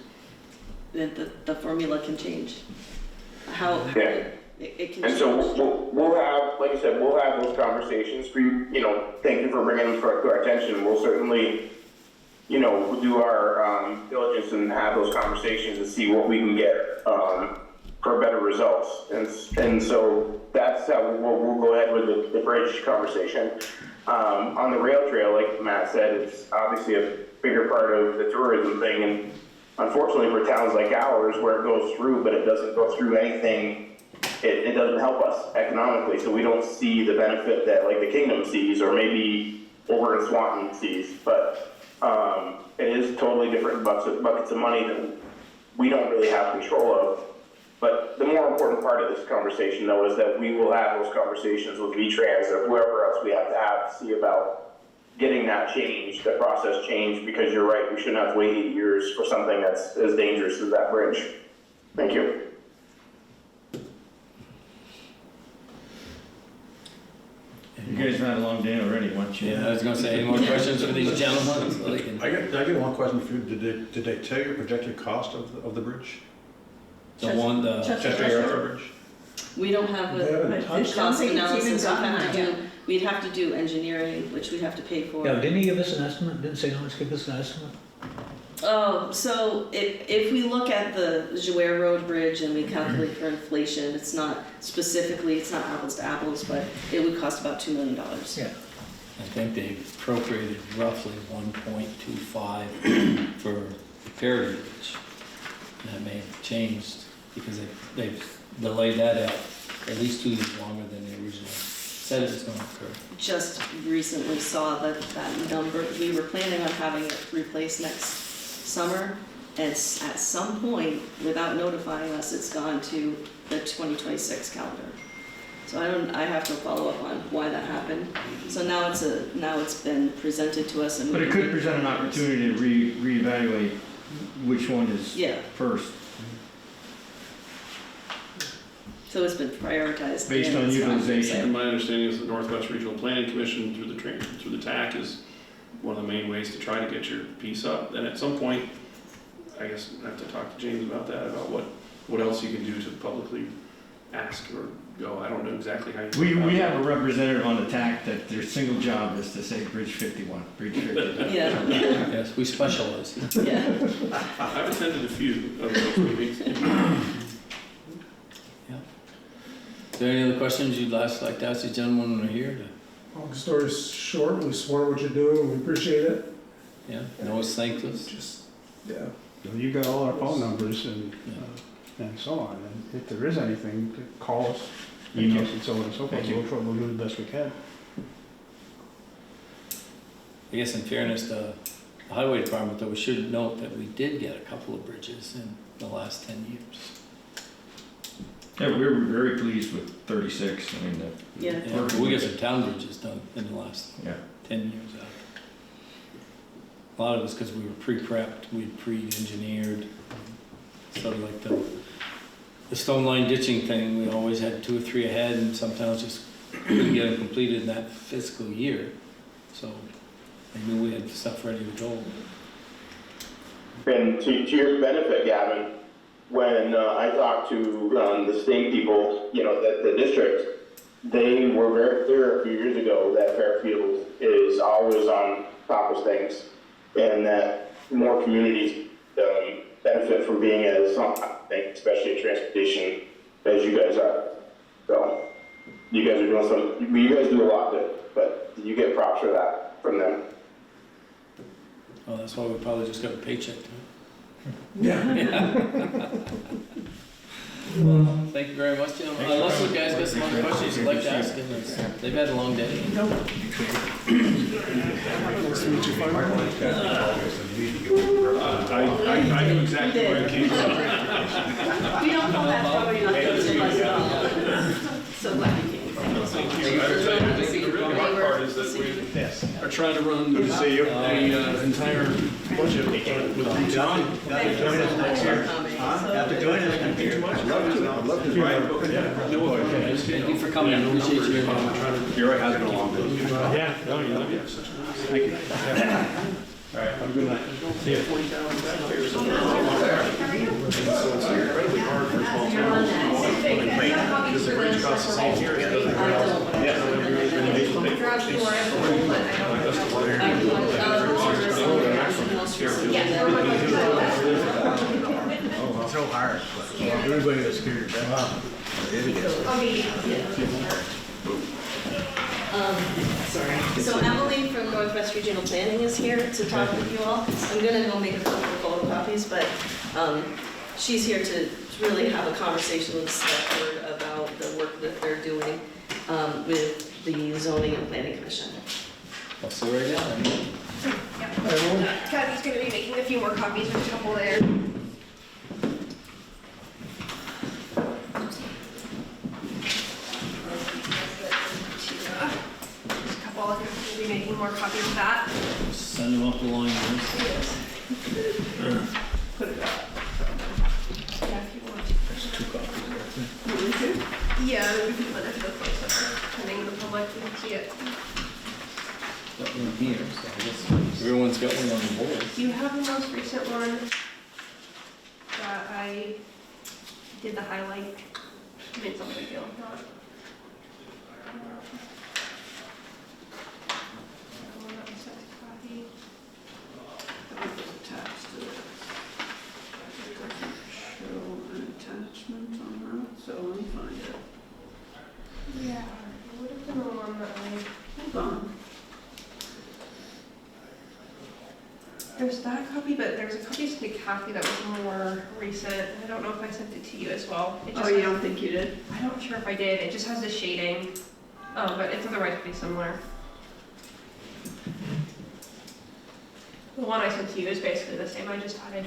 The formula can change. How, Yeah. it can And change. so we'll have, like I said, we'll have those conversations for you, thank you for bringing them to our attention. We'll certainly, we'll do our diligence and have those conversations and see what we can get for better results. And so that's how we'll go ahead with the bridge conversation. On the rail trail, like Matt said, it's obviously a bigger part of the tourism thing, and unfortunately for towns like ours where it goes through, but it doesn't go through anything, it doesn't help us economically, so we don't see the benefit that like the Kingdom sees, or maybe over in Swanton sees, but it is totally different buckets of money that we don't really have control of. But the more important part of this conversation, though, is that we will have those conversations with V-Trans or whoever else we have to see about getting that change, the process changed, because you're right, we shouldn't have to wait 8 years for something that's as dangerous as that bridge. Thank you. You guys have had a long day already, why don't you? Yeah, I was gonna say, any more questions for these gentlemen? So they can- I get one question for you. Did they tell you projected cost of the bridge? The one, the, Chester Airport Bridge. We don't have They haven't a touched cost it. I don't think it's analysis, even we'd have to do engineering, which we'd have to pay for. Yeah, didn't he give us an estimate? Didn't St. Lawrence give us an estimate? Oh, so if we look at the Jouer Road Bridge and we calculate for inflation, it's not apples to apples, but it would cost about $2 million. Yeah. I think they appropriated roughly 1.25 for the Fairfield Bridge. That may have changed because they've delayed that out at least 2 years longer than they originally said it was gonna occur. Just recently saw that number, we were planning on having it replaced next summer, and at some point, without notifying us, it's gone to the 2026 calendar. So I have to follow up on why that happened. So now it's been presented to us and. But it could present an opportunity to reevaluate which one is Yeah. first, So it's been prioritized. based and on it's not for utilization. sale. And my understanding is the Northwest Regional Planning Commission through the TAC is one of the main ways to try to get your piece up. And at some point, I guess I have to talk to James about that, about what else you can do to publicly ask or go. I don't know exactly how you. We have a representative on the TAC that their single job is to say Bridge 51, Bridge 51. Yeah, Yes, we specialize. yeah. I've attended a few of those meetings. Is there any other questions you'd like to ask the gentlemen who are here? Long story short, we support what you're doing, we appreciate it. Yeah, and always thank us. Just, yeah. You got all our phone numbers and so on, and if there is anything, call us, email us and so on and so forth, Thank you. we'll do the best we can. I guess in fairness, the highway department, though, we should note that we did get a couple of bridges in the last 10 years. Yeah, we were very pleased with 36, I mean, Yeah. Yeah, we got some town bridges done in the last yeah. 10 years out. A lot of it's because we were pre-prepped, we'd pre-engineered. Sort of like the stone line ditching thing, we always had 2 or 3 ahead and sometimes just couldn't get them completed in that fiscal year. So I knew we had stuff ready to go. And to your benefit, Gavin, when I talked to the state people, the district, they were very clear a few years ago that Fairfield is always on top of things, and that more communities benefit from being as, especially in transportation, as you guys are. So you guys are doing some, you guys do a lot good, but you get props for that from them. Oh, that's why we probably just got a paycheck. Yeah. Well, thank you very much, gentlemen. Unless you guys got some other questions you'd like to ask, and they've had a long day. I knew exactly where it came from. We don't know that's probably not good to us at all. So glad you came. Thank you. I think the really hard part is that we are trying to run the entire budget with John, got to join us next year. Have to join us next year. I'd love to. Right, but no, Thank you for coming, I appreciate you. You're right, has been a long day. Yeah, no, you love it. Thank you. All right, have a good night. See you. 40,000 taxpayers. So it's incredibly hard for small towns. Because the bridge costs the same here as it does everywhere else. So hard, but everybody was scared. Sorry. So Emily from Northwest Regional Planning is here to talk with you all. I'm gonna go make a couple of photocopies, but she's here to really have a conversation with the select board about the work that they're doing with the zoning and planning commission. I'll see you right down. Kathy's gonna be making a few more copies, there's a couple there. I'll be making more copies of that. Send them up the line. Put it up. Yeah, if you want. There's 2 copies there. Yeah, then we can put it to the close up, depending on the public can see it. Got one here, so I guess everyone's got one on the board. Do you have the most recent one that I did the highlight? Made some big deal, not. So let me find it. Yeah, it would have been the one that Hold on. there's that copy, but there's a copy sent to Kathy that was more recent. I don't know if I sent it to you as well. It just Oh, you has- don't think you did? I'm not sure if I did. It just has the shading, but it's otherwise pretty similar. The one I sent to you is basically the same. I just added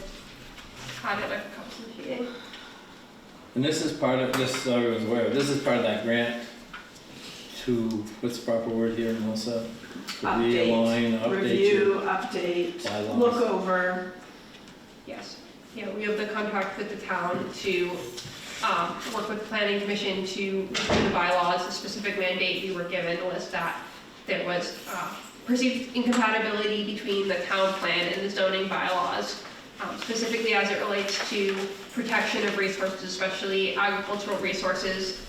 a couple of shading. And this is part of, this, so everyone's aware, this is part of that grant to, what's the proper word here, Melissa? To Update, realign, update review, update, bylaws. look over. Yes. Yeah, we have the contract with the town to work with the planning commission to review the bylaws. The specific mandate we were given was that there was perceived incompatibility between the town plan and the zoning bylaws, specifically as it relates to protection of resources, especially agricultural resources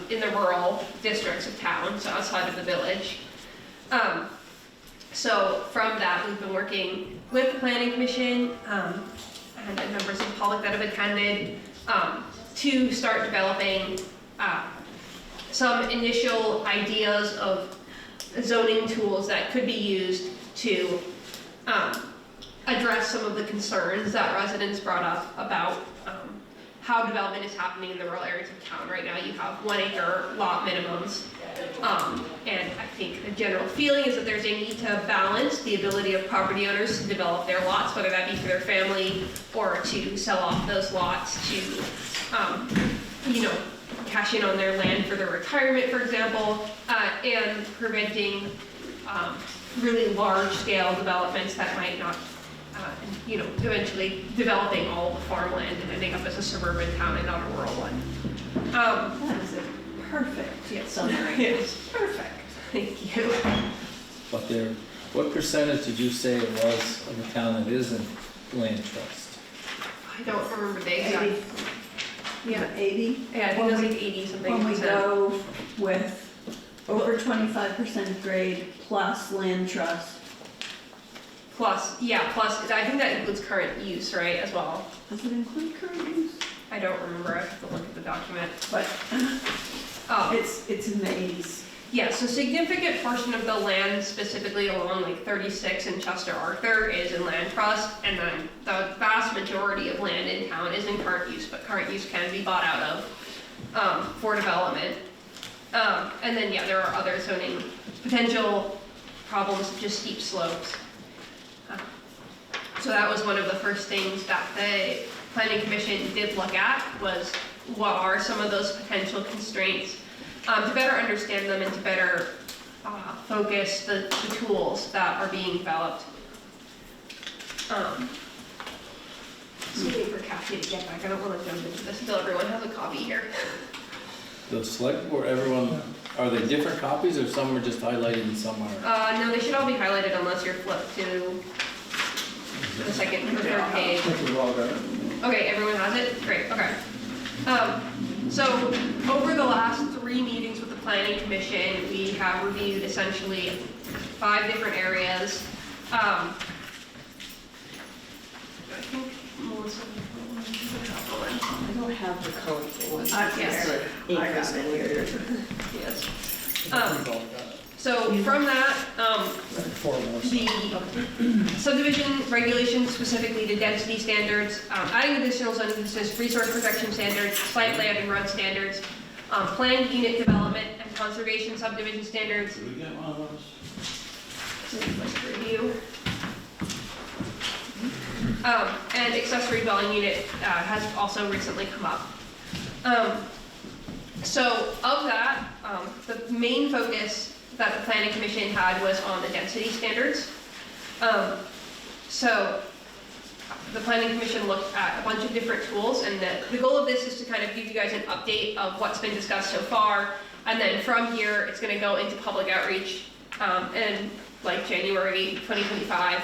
in the rural districts of town, so outside of the village. So from that, we've been working with the planning commission and members of the public that have attended to start developing some initial ideas of zoning tools that could be used to address some of the concerns that residents brought up about how development is happening in the rural areas of town. Right now you have 1 acre lot minimums. And I think the general feeling is that there's a need to balance the ability of property owners to develop their lots, whether that be for their family or to sell off those lots to, cash in on their land for their retirement, for example, and preventing really large-scale developments that might not, eventually developing all of the farmland and ending up as a suburban town and not a rural one. That is a perfect summary. Yes, perfect. Thank you. But there, what percentage did you say it was of the town that is in land trust? I don't remember the exact. Yeah, 80? yeah, I think it was like 80 something When we percent. go with over 25% grade plus land trust. Plus, I think that includes current use, right, as well. Does it include current use? I don't remember, I have to look at the document. But It's in the 80s. Yeah, so significant portion of the land, specifically along like 36 and Chester Arthur, is in land trust, and then the vast majority of land in town is in current use, but current use can be bought out of for development. And then, yeah, there are other zoning potential problems, just steep slopes. So that was one of the first things that the Planning Commission did look at, was what are some of those potential constraints, to better understand them and to better focus the tools that are being developed. Just waiting for Kathy to get back. I don't want to jump into this until everyone has a copy here. The select board, everyone, are they different copies or some are just highlighted and some are? No, they should all be highlighted unless you're flipped to the second or third page. I think we've all got it. Okay, everyone has it? Great, okay. So over the last 3 meetings with the Planning Commission, we have reviewed essentially 5 different areas. I think Melissa, I don't have the colorful ones. yes. I got it here. Yes. We've all got it. So from that, I think 4 more. the subdivision regulations, specifically the density standards, adding additional zoning business, resource protection standards, site layout and road standards, planned unit development and conservation subdivision standards. Did we get one of those? Let's review. And accessory dwelling unit has also recently come up. So of that, the main focus that the Planning Commission had was on the density standards. So the Planning Commission looked at a bunch of different tools, and the goal of this is to kind of give you guys an update of what's been discussed so far, and then from here it's going to go into public outreach in like January 2025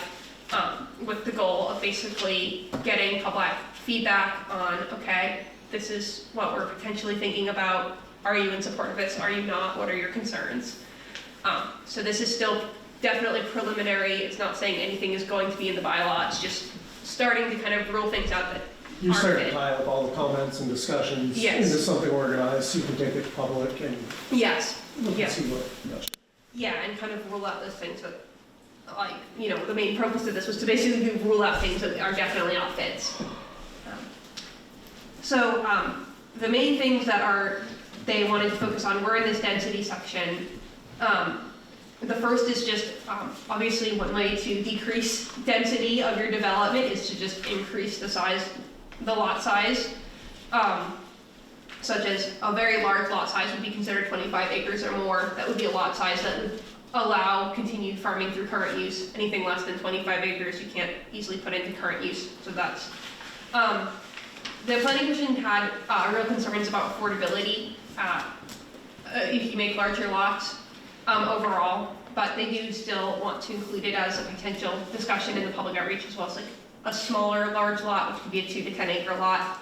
with the goal of basically getting public feedback on, okay, this is what we're potentially thinking about. Are you in support of this? Are you not? What are your concerns? So this is still definitely preliminary. It's not saying anything is going to be in the bylaw. It's just starting to kind of rule things out that You aren't start to fit. tie up all the comments and discussions Yes. into something organized, so you can take it to public and Yes, look yeah. and see what. Yeah, and kind of rule out those things that, like, you know, the main purpose of this was to basically rule out things that are definitely not fits. So the main things that they wanted to focus on were in this density section. The first is just, obviously one way to decrease density of your development is to just increase the lot size. Such as a very large lot size would be considered 25 acres or more. That would be a lot size that would allow continued farming through current use. Anything less than 25 acres you can't easily put into current use, so that's. The Planning Commission had real concerns about affordability if you make larger lots overall, but they do still want to include it as a potential discussion in the public outreach, as well as like a smaller large lot, which could be a 2 to 10 acre lot.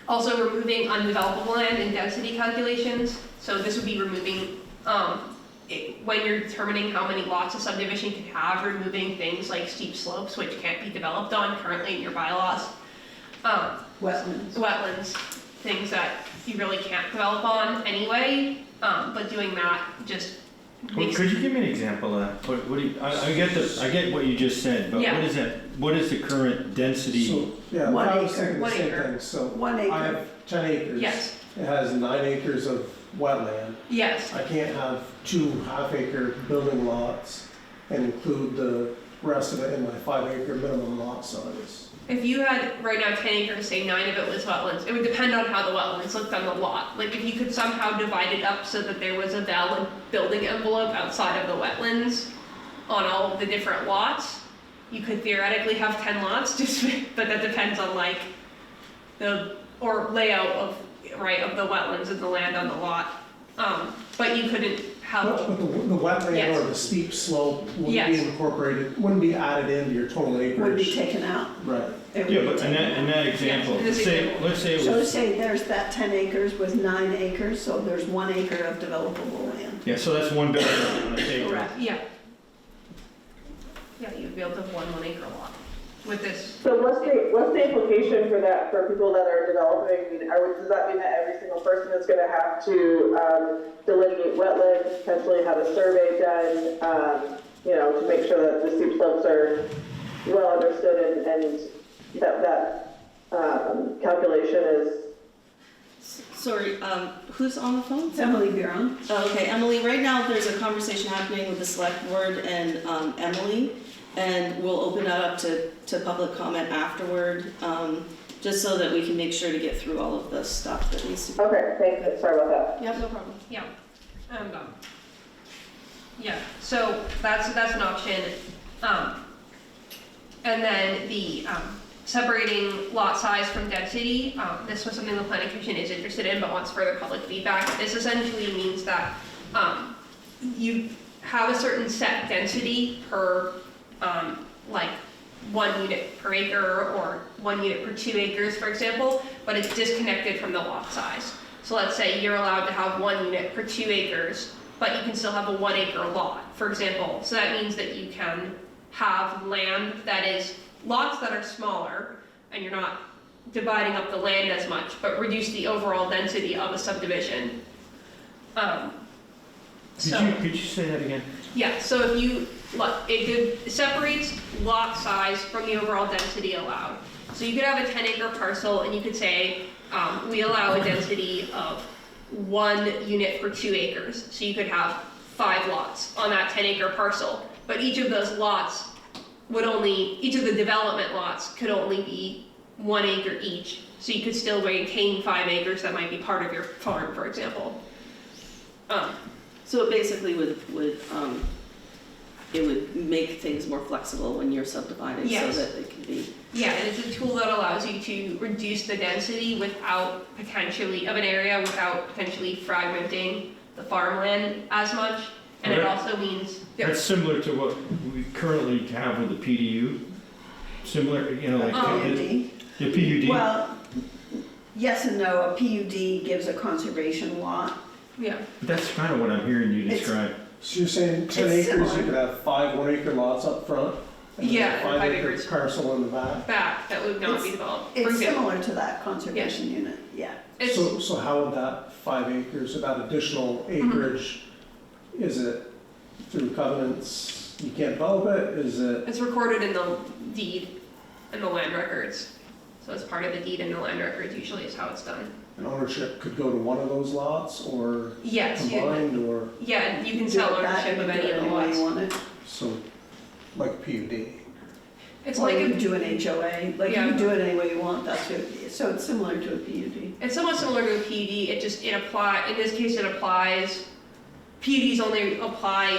Also removing undevelopable land in density calculations. So this would be removing, when you're determining how many lots a subdivision can have, removing things like steep slopes, which can't be developed on currently in your bylaws. Wetlands, things that you really can't develop on anyway, but doing that just makes. Could you give me an example of that? What do you, I get what you just said, but Yeah. what is that? What is the current density? So, yeah, 1 I was acre. thinking the 1 same acre. thing, so 1 I acre. have 10 acres. Yes, It has 9 acres of wetland. yes, I can't have 2 half-acre building lots and include the rest of it in my 5-acre minimum lot size. if you had right now 10 acres, say 9 of it was wetlands, it would depend on how the wetlands looked on the lot. Like if you could somehow divide it up so that there was a valid building envelope outside of the wetlands on all of the different lots, you could theoretically have 10 lots, but that depends on like layout of the wetlands and the land on the lot. But you couldn't have. But the wetland Yes. or the steep slope wouldn't be Yes. incorporated, wouldn't be added into your total Would be acreage. taken out. Right. It would Yeah, be but taken in that example, in this example. let's say it So was, say there's that 10 acres with 9 acres, so there's 1 acre of developable land. yeah, so that's one building on a acre. Correct. Yeah. Yeah, you'd be able to have 1 acre lot. with this. So what's the implication for that, for people that are developing? I mean, does that mean that every single person is gonna have to, delineate wetlands, potentially have a survey done, you know, to make sure that the steep slopes are well understood and that calculation is. Sorry, who's on the phone? It's Emily Biron. Oh, okay, Emily, right now there's a conversation happening with the select board and Emily, and we'll open that up to public comment afterward, just so that we can make sure to get through all of the stuff that needs to be. Okay, thank you, sorry about that. Yep, no problem. Yeah. Yeah, so that's an option. And then the separating lot size from density, this was something the planning commission is interested in but wants further public feedback. This essentially means that you have a certain set density per like 1 unit per acre or 1 unit per 2 acres, for example, but it's disconnected from the lot size. So let's say you're allowed to have 1 unit per 2 acres, but you can still have a 1 acre lot, for example. So that means that you can have land that is lots that are smaller, and you're not dividing up the land as much, but reduce the overall density of a subdivision. Could you say that again? Yeah, so if you, it separates lot size from the overall density allowed. So you could have a 10-acre parcel, and you could say, we allow a density of 1 unit per 2 acres. So you could have 5 lots on that 10-acre parcel, but each of those lots each of the development lots could only be 1 acre each. So you could still maintain 5 acres that might be part of your farm, for example. So it basically it would make things more flexible when you're subdividing, Yes. so that it can be. Yeah, and it's a tool that allows you to reduce the density without potentially fragmenting the farmland as much. And it also means That's similar to what we currently have with the PDU. Similar, you know, like PUD. the PUD. Well, yes and no, a PUD gives a conservation lot. yeah. That's kind of what I'm hearing you describe. So you're saying 10 It's acres, similar. you could have 5 1-acre lots up front? And then Yeah, a and 5 5-acre acres. parcel in the back? Back that would not It's- be developed. For It's example, similar to that conservation unit, yeah. it's So how would that 5 acres, or that additional acreage, is it through covenants, you can't develop it, is it? it's recorded in the deed and the land records. So it's part of the deed and the land records usually is how it's done. An ownership could go to one of those lots, or Yes, combined, or, yeah, and you can Do sell it that, ownership you of can do any it of the any way lots. you want it. so, like PUD? It's Or like you a could do an HOA, like you Yeah. can do it any way you want, that's it. So it's similar to a PUD. It's somewhat similar to a PUD, it applies, in this case it applies, PUDs only apply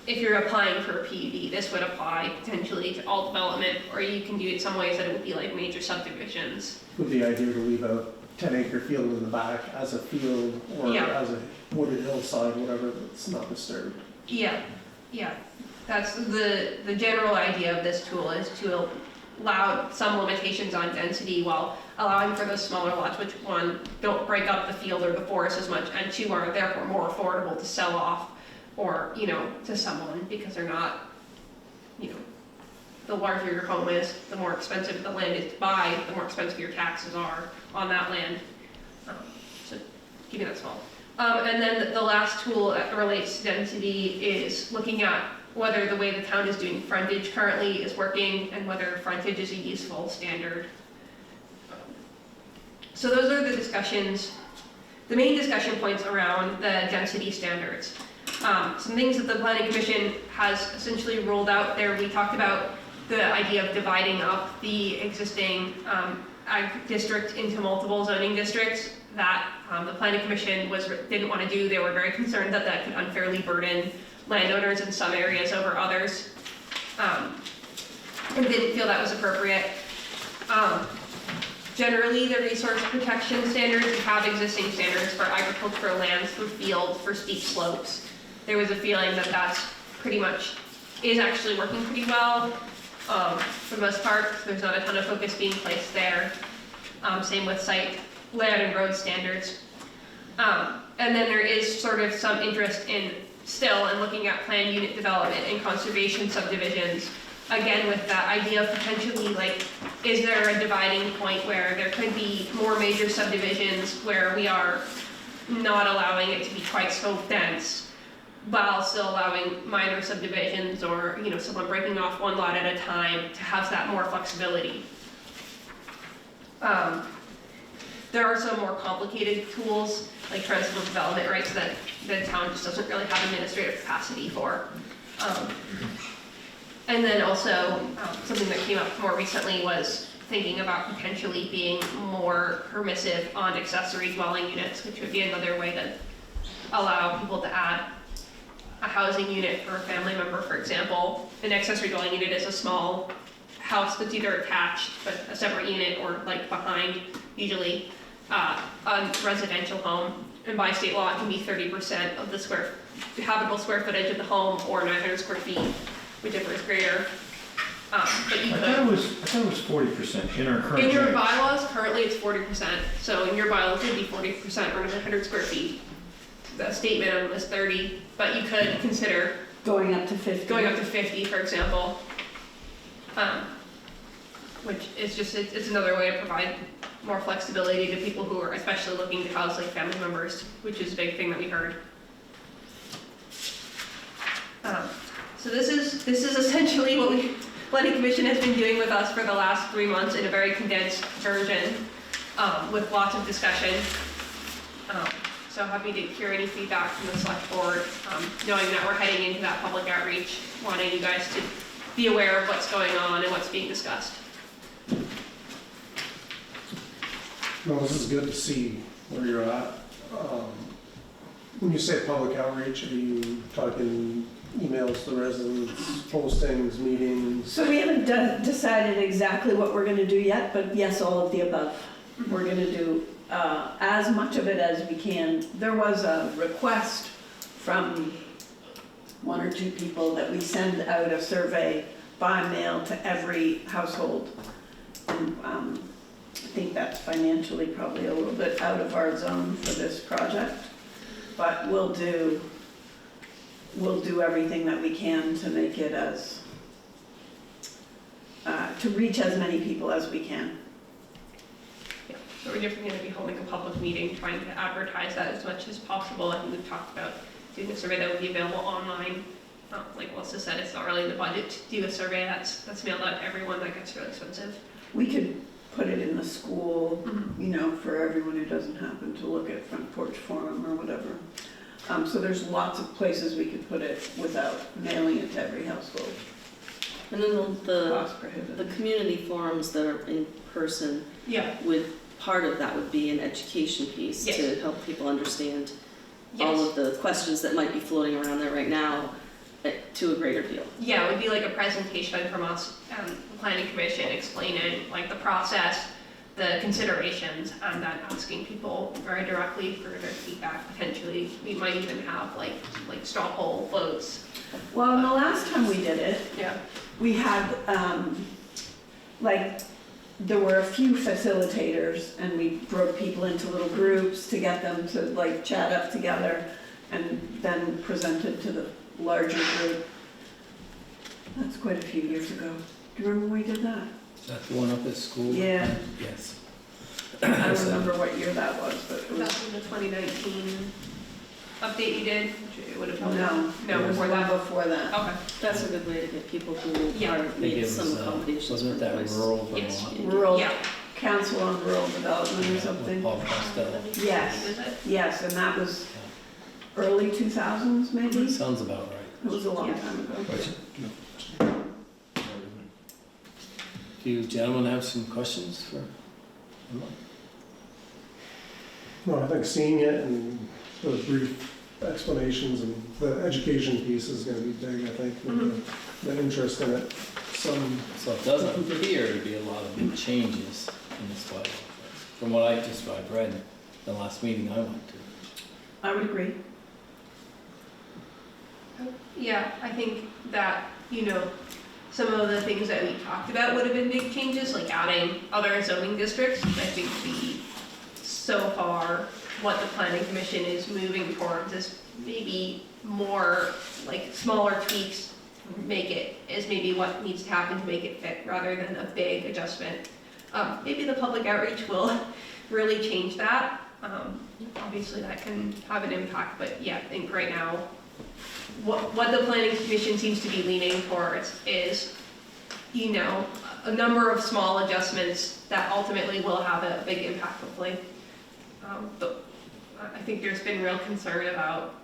if you're applying for a PUD. This would apply potentially to all development, or you can do it some ways that it would be like major subdivisions. Would the idea to leave a 10-acre field in the back as a field, or Yeah. as a wooded hillside, whatever, that's not disturbed? Yeah, that's the general idea of this tool, is to allow some limitations on density while allowing for those smaller lots, which 1, don't break up the field or the forest as much, and 2, are therefore more affordable to sell off or, to someone, because they're not, the larger your home is, the more expensive the land is to buy, the more expensive your taxes are on that land. So keeping that small. And then the last tool that relates to density is looking at whether the way the town is doing frontage currently is working and whether frontage is a useful standard. So those are the discussions, the main discussion points around the density standards. Some things that the Planning Commission has essentially rolled out there. We talked about the idea of dividing up the existing ag district into multiple zoning districts that the Planning Commission didn't want to do. They were very concerned that that could unfairly burden landowners in some areas over others, and didn't feel that was appropriate. Generally, the resource protection standards have existing standards for agricultural lands, for fields, for steep slopes. There was a feeling that that's pretty much is actually working pretty well for the most part. There's not a ton of focus being placed there. Same with site, land and road standards. And then there is sort of some interest in looking at planned unit development and conservation subdivisions again, with that idea of potentially, like, is there a dividing point where there could be more major subdivisions where we are not allowing it to be quite so dense, while still allowing minor subdivisions or, you know, someone breaking off one lot at a time to have that more flexibility. There are some more complicated tools, like transitional development rights, that the town just doesn't really have administrative capacity for. And then also, something that came up more recently was thinking about potentially being more permissive on accessory dwelling units, which would be another way to allow people to add a housing unit for a family member, for example. An accessory dwelling unit is a small house that's either attached, but a separate unit, or like behind, usually, a residential home. And by state law, it can be 30% of the habitable square footage of the home, or 900 square feet, whichever is greater. But you I could. thought it was 40% in our current. In your regs. bylaws, currently it's 40%, so in your bylaws it would be 40% or 900 square feet. The state minimum is 30, but you could consider Going up to 50. going up to 50, for example. Which is just, it's another way to provide more flexibility to people who are especially looking to house like family members, which is a big thing that we heard. So this is essentially what the Planning Commission has been doing with us for the last 3 months in a very condensed version, with lots of discussion. So happy to hear any feedback from the select board, knowing that we're heading into that public outreach, wanting you guys to be aware of what's going on and what's being discussed. No, this is good to see where you're at. When you say public outreach, are you talking emails to the residents, postings, meetings? So we haven't decided exactly what we're gonna do yet, but yes, all of the above. We're gonna do as much of it as we can. There was a request from 1 or 2 people that we send out a survey by mail to every household. And I think that's financially probably a little bit out of our zone for this project, but we'll do everything that we can to make it as, to reach as many people as we can. Yeah. So we're definitely going to be holding a public meeting, trying to advertise that as much as possible. I think we've talked about doing a survey that would be available online. Like Melissa said, it's not really in the budget to do a survey that's mailed out to everyone. That gets really expensive. We could put it in the school, you know, for everyone who doesn't happen to look at Front Porch Forum or whatever. So there's lots of places we could put it without mailing it to every household. And then the Cost prohibitive. community forums that are in person, Yeah. part of that would be an education piece Yes. to help people understand Yes. all of the questions that might be floating around there right now to a greater deal. Yeah, it would be like a presentation from us, the planning commission, explaining like the process, the considerations, and then asking people very directly for their feedback. Potentially, we might even have like straw poll votes. Well, and the last time we did it, Yeah. we had, there were a few facilitators, and we broke people into little groups to get them to like chat up together, and then presented to the larger group. That's quite a few years ago. Do you remember when we did that? Is that the one up at school? Yeah. Yes. I don't remember what year that was, but it was, That's in the 2019 update you did, which it would have probably. no, No, it was before one that. before that. Okay. That's a good way to get people who Yeah. are I think it made was, some accommodations. wasn't it that for the rural Yes. Vermont? Rural, Yeah. Council on Rural Development or something. Paul Costello. Yes. Is it? Yes, and that was early 2000s maybe? Sounds about right. It was a long Yeah. time ago. Do you gentlemen have some questions for Emma? No, I think seeing it and the brief explanations and the education piece is gonna be big, I think, with the interest in it. So it doesn't appear to be a lot of big changes in this bylaw, from what I've read the last meeting I went to. I would agree. Yeah, I think that, you know, some of the things that we talked about would have been big changes, like adding other zoning districts. I think so far, what the planning commission is moving towards is maybe more like smaller tweaks make it, is maybe what needs to happen to make it fit, rather than a big adjustment. Maybe the public outreach will really change that. Obviously that can have an impact, but yeah, I think right now, what the planning commission seems to be leaning towards is, you know, a number of small adjustments that ultimately will have a big impact, hopefully. But I think there's been real concern about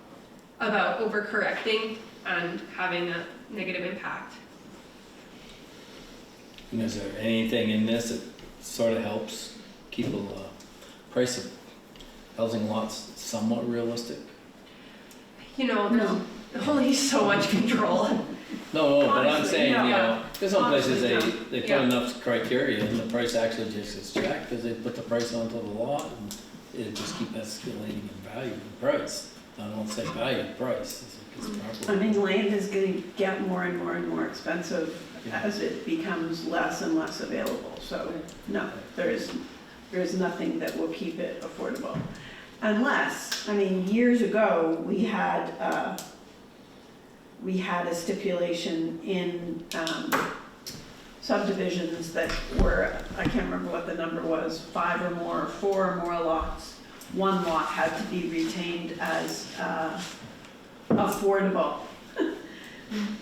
overcorrecting and having a negative impact. And is there anything in this that sort of helps keep the price of housing lots somewhat realistic? You know, there's only so much control. No, but I'm Honestly, saying, no. you know, there's some places Honestly, they put yeah. enough criteria and the price actually just gets jacked because they put the price onto the lot and it just keeps escalating in value and price. I don't say value, price. I mean, land is gonna get more and more and more expensive as it becomes less and less available. So, no, there's nothing that will keep it affordable. Unless, I mean, years ago, we had a stipulation in subdivisions that were, I can't remember what the number was, 5 or more, 4 or more lots. One lot had to be retained as affordable.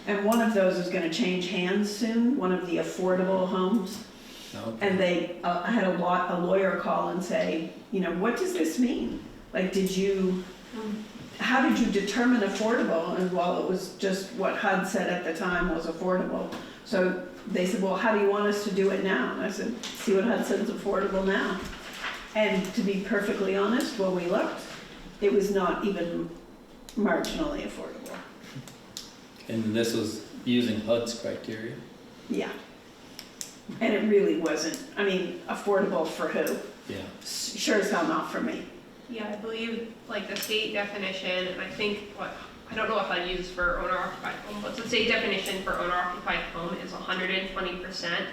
And one of those is gonna change hands soon, one of the affordable homes. Okay. And I had a lawyer call and say, you know, what does this mean? Like, how did you determine affordable? And well, it was just what HUD said at the time was affordable. So they said, well, how do you want us to do it now? And I said, see what HUD said is affordable now. And to be perfectly honest, when we looked, it was not even marginally affordable. And this was using HUD's criteria? Yeah. And it really wasn't, I mean, affordable for who? Yeah. Sure as hell not for me. Yeah, I believe like the state definition, and I think I don't know if I use for owner-occupied home, but the state definition for owner-occupied home is 120%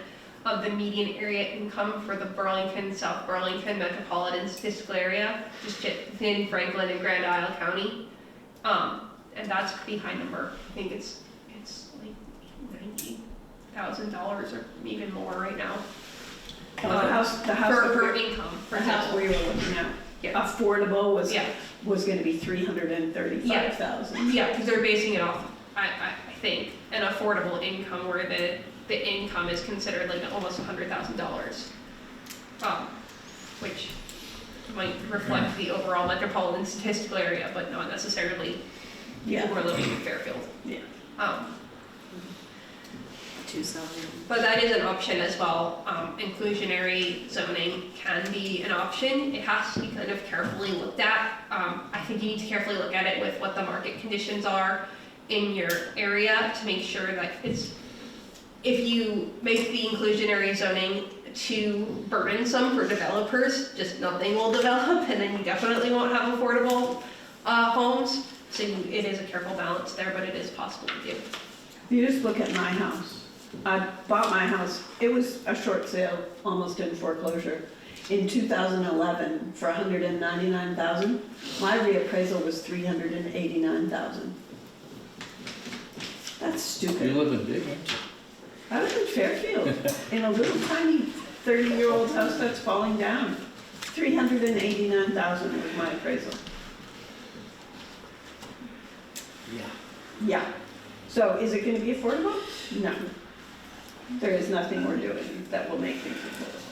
of the median area income for the Burlington, South Burlington metropolitan statistical area, just within Franklin and Grand Isle County. And that's a pretty high number. I think it's like $90,000 or even more right now. The house per income, for the house example. we were looking at, Yeah. affordable Yeah. was gonna be 335,000. Yeah, because they're basing it off, I think, an affordable income where the income is considered like almost $100,000. Which might reflect the overall metropolitan statistical area, but not necessarily Yeah. people who are living in Fairfield. Yeah. $2,000. But that is an option as well. Inclusionary zoning can be an option. It has to be kind of carefully looked at. I think you need to carefully look at it with what the market conditions are in your area to make sure that if you make the inclusionary zoning too burdensome for developers, just nothing will develop, and then you definitely won't have affordable homes. So it is a careful balance there, but it is possible to do. If you just look at my house, I bought my house, it was a short sale, almost in foreclosure, in 2011 for $199,000. My reappraisal was $389,000. That's You're stupid. living big, aren't you? I live in Fairfield, in a little tiny 30-year-old house that's falling down. $389,000 was my appraisal. Yeah. Yeah. So is it gonna be affordable? No. There is nothing we're doing that will make things affordable.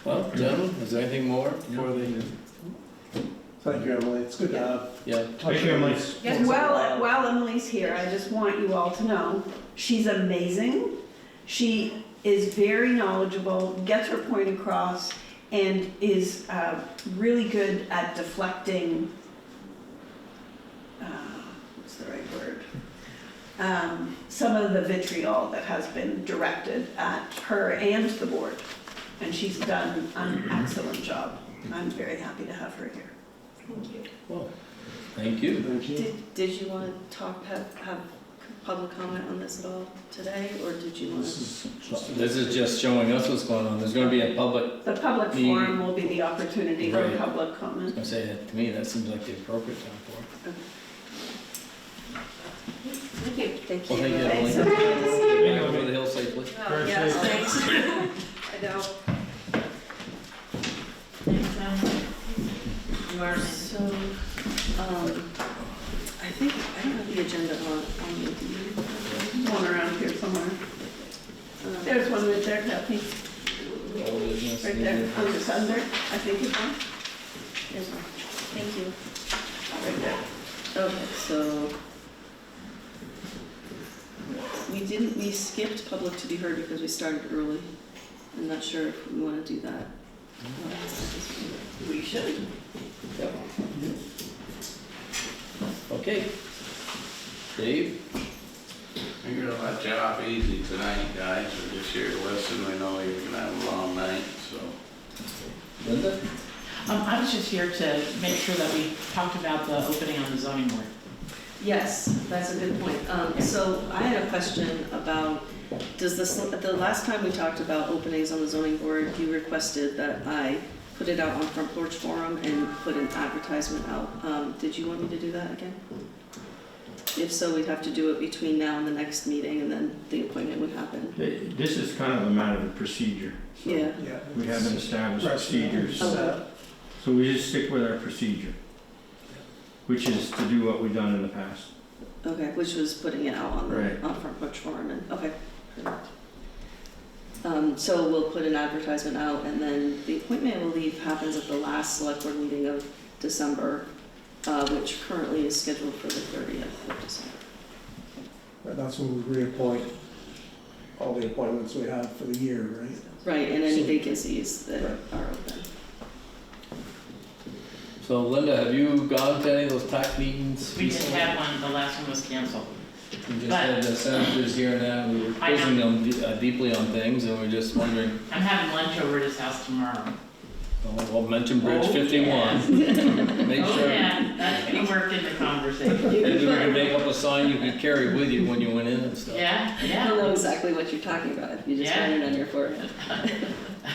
Well, gentlemen, is there anything more before the, Thank you, Emily, it's good to have. yeah? Thank you, Emily. And while Emily's here, I just want you all to know, she's amazing. She is very knowledgeable, gets her point across, and is really good at deflecting, what's the right word? Some of the vitriol that has been directed at her and the board. And she's done an excellent job. I'm very happy to have her here. Thank you. Well, thank you. Thank you. Did you want to have public comment on this at all today, or did you want to? This is just showing us what's going on. There's gonna be a public, The public The- forum will be the opportunity for Right. public I was comment. gonna say that, to me, that seems like the appropriate time for it. Thank Well, you. thank you, Thanks. Emily. Get back over the hill safely. Oh, yes, thanks. I know. You are. So, I think, I don't have the agenda on me, do you? One around here somewhere. There's one right there, Kathy, Old business, right new there, business. on the under, I think it's one, There's one. Thank you. right there. Okay, so we skipped public to be heard because we started early. I'm not sure if we want to do that. We should. Okay. Dave? You're gonna let you off easy tonight, guys, or just here to listen. I know you're gonna have a long night, so. Linda? I was just here to make sure that we talked about the opening on the zoning board. Yes, that's a good point. So I had a question about, the last time we talked about openings on the zoning board, you requested that I put it out on Front Porch Forum and put an advertisement out. Did you want me to do that again? If so, we'd have to do it between now and the next meeting, and then the appointment would happen. This is kind of a matter of procedure. So Yeah. We haven't established procedures, Okay. so we just stick with our procedure, which is to do what we've done in the past. Okay, which was putting it out on Right. on Front Porch Forum, and, okay. So we'll put an advertisement out, and then the appointment, I believe, happens at the last select board meeting of December, which currently is scheduled for the 30th of December. But that's when we reappoint all the appointments we have for the year, right? Right, and any So- vacancies that Right. are open. So Linda, have you gone to any of those TAC meetings? We did have one, the last one was canceled. We just had the senators here and there, and we were I know. quizzing them deeply on things, and we're just wondering, I'm having lunch over at his house tomorrow. we'll mention Bridge Oh, 51. Make Oh, sure, yeah, that's gonna work in the conversation. maybe we can make up a sign you could carry with you when you went in and stuff. Yeah, I don't know yeah. exactly what you're talking about, if you just Yeah. write it on your forehead.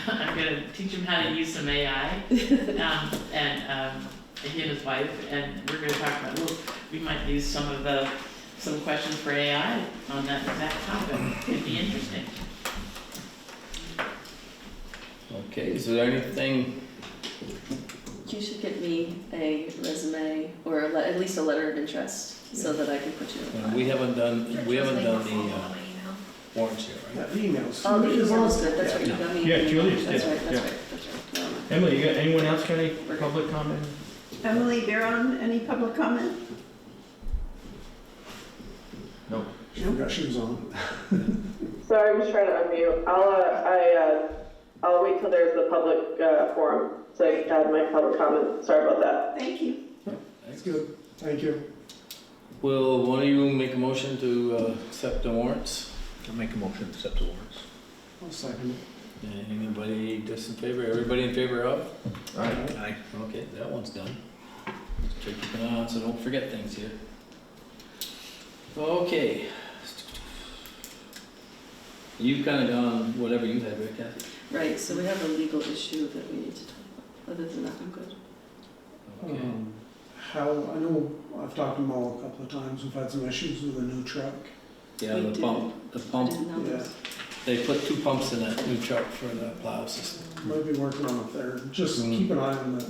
I'm gonna teach him how to use some AI, and he and his wife, and we're gonna talk about, well, we might use some questions for AI on that exact topic. It'd be interesting. Okay, is there anything, You should get me a resume, or at least a letter of interest, so that I can put you in. the we file. haven't done the warrants yet, right? Yeah, emails. Oh, the email's good, that's right, you got me. an Yeah, email. Julius That's did, right, yeah. that's right, that's right. No, no. Emily, anyone else got any public comment? Emily Barron, any public comment? No. She forgot she was on. Sorry, I'm just trying to unmute. I'll wait till there's the public forum, so I can add my public comment. Sorry about that. Thank you. That's good. Thank you. Will one of you make a motion to accept the warrants? I'll make a motion to accept the warrants. I'll second it. Anybody just in favor, everybody in favor of? Aye. Okay, that one's done. Just keep an eye on, so don't forget things here. Okay. You've kind of gone whatever you had, right, Kathy? Right, so we have a legal issue that we need to talk about. Other than that, I'm good. Okay. How, I know I've talked to Mo a couple of times, we've had some issues with a new truck. Yeah, We the did. pump, I didn't know Yeah, this. they put 2 pumps in that new truck for the plow system. might be working on it there. Just Mm. keep an eye on the,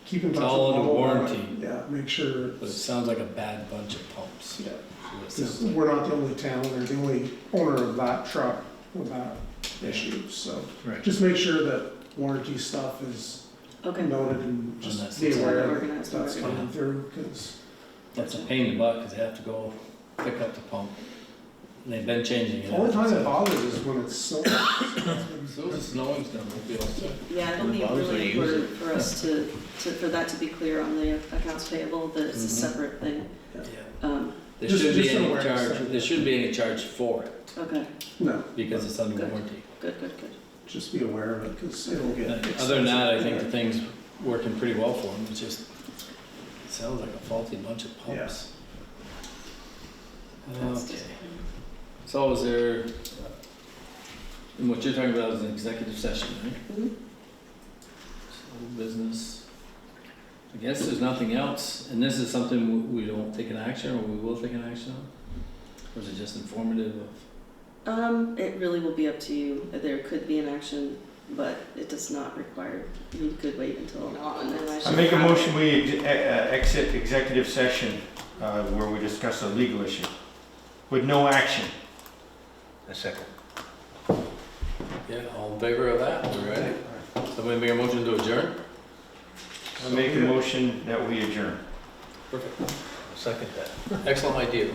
keep in touch It's with all under Mo. warranty. Yeah, make sure, But it sounds like a bad bunch of pumps. yeah, is what it because sounds like. we're not the only town or the only owner of that truck with that issue, so. Right. Just make sure that warranty stuff is Okay. noted and that's just be it. aware that Organized, that's organized. coming through, because That's a pain in the butt, because they have to go pick up the pump. And they've been changing it. the only time so- it bothers is when it's so. So the snowing's done, we'll be all set. Yeah, it'll be As long as really they use important for us for that to be clear on the accounts payable, that it's a Mhm. separate thing. Yeah. There Just- shouldn't be just any awareness, charge, yeah. there shouldn't be any charge for it, Okay, No, because it's under Good. warranty. good, good, good. just be aware of it, because it'll get. Other than that, I think the thing's working pretty well for them, it's just, it sounds like a faulty bunch of pumps. That's Okay, just- so is there, and what you're talking about is an executive session, right? Mhm. So business, I guess there's nothing else, and this is something we don't take an action, or we will take an action on? Or is it just informative of? It really will be up to you. There could be an action, but it does not require, you could wait until. I make a motion, we exit executive session where we discuss a legal issue with no action. A second. Yeah, all in favor of that, all right? Somebody make a motion to adjourn? I make a motion that we adjourn. Perfect. Second that. Excellent idea.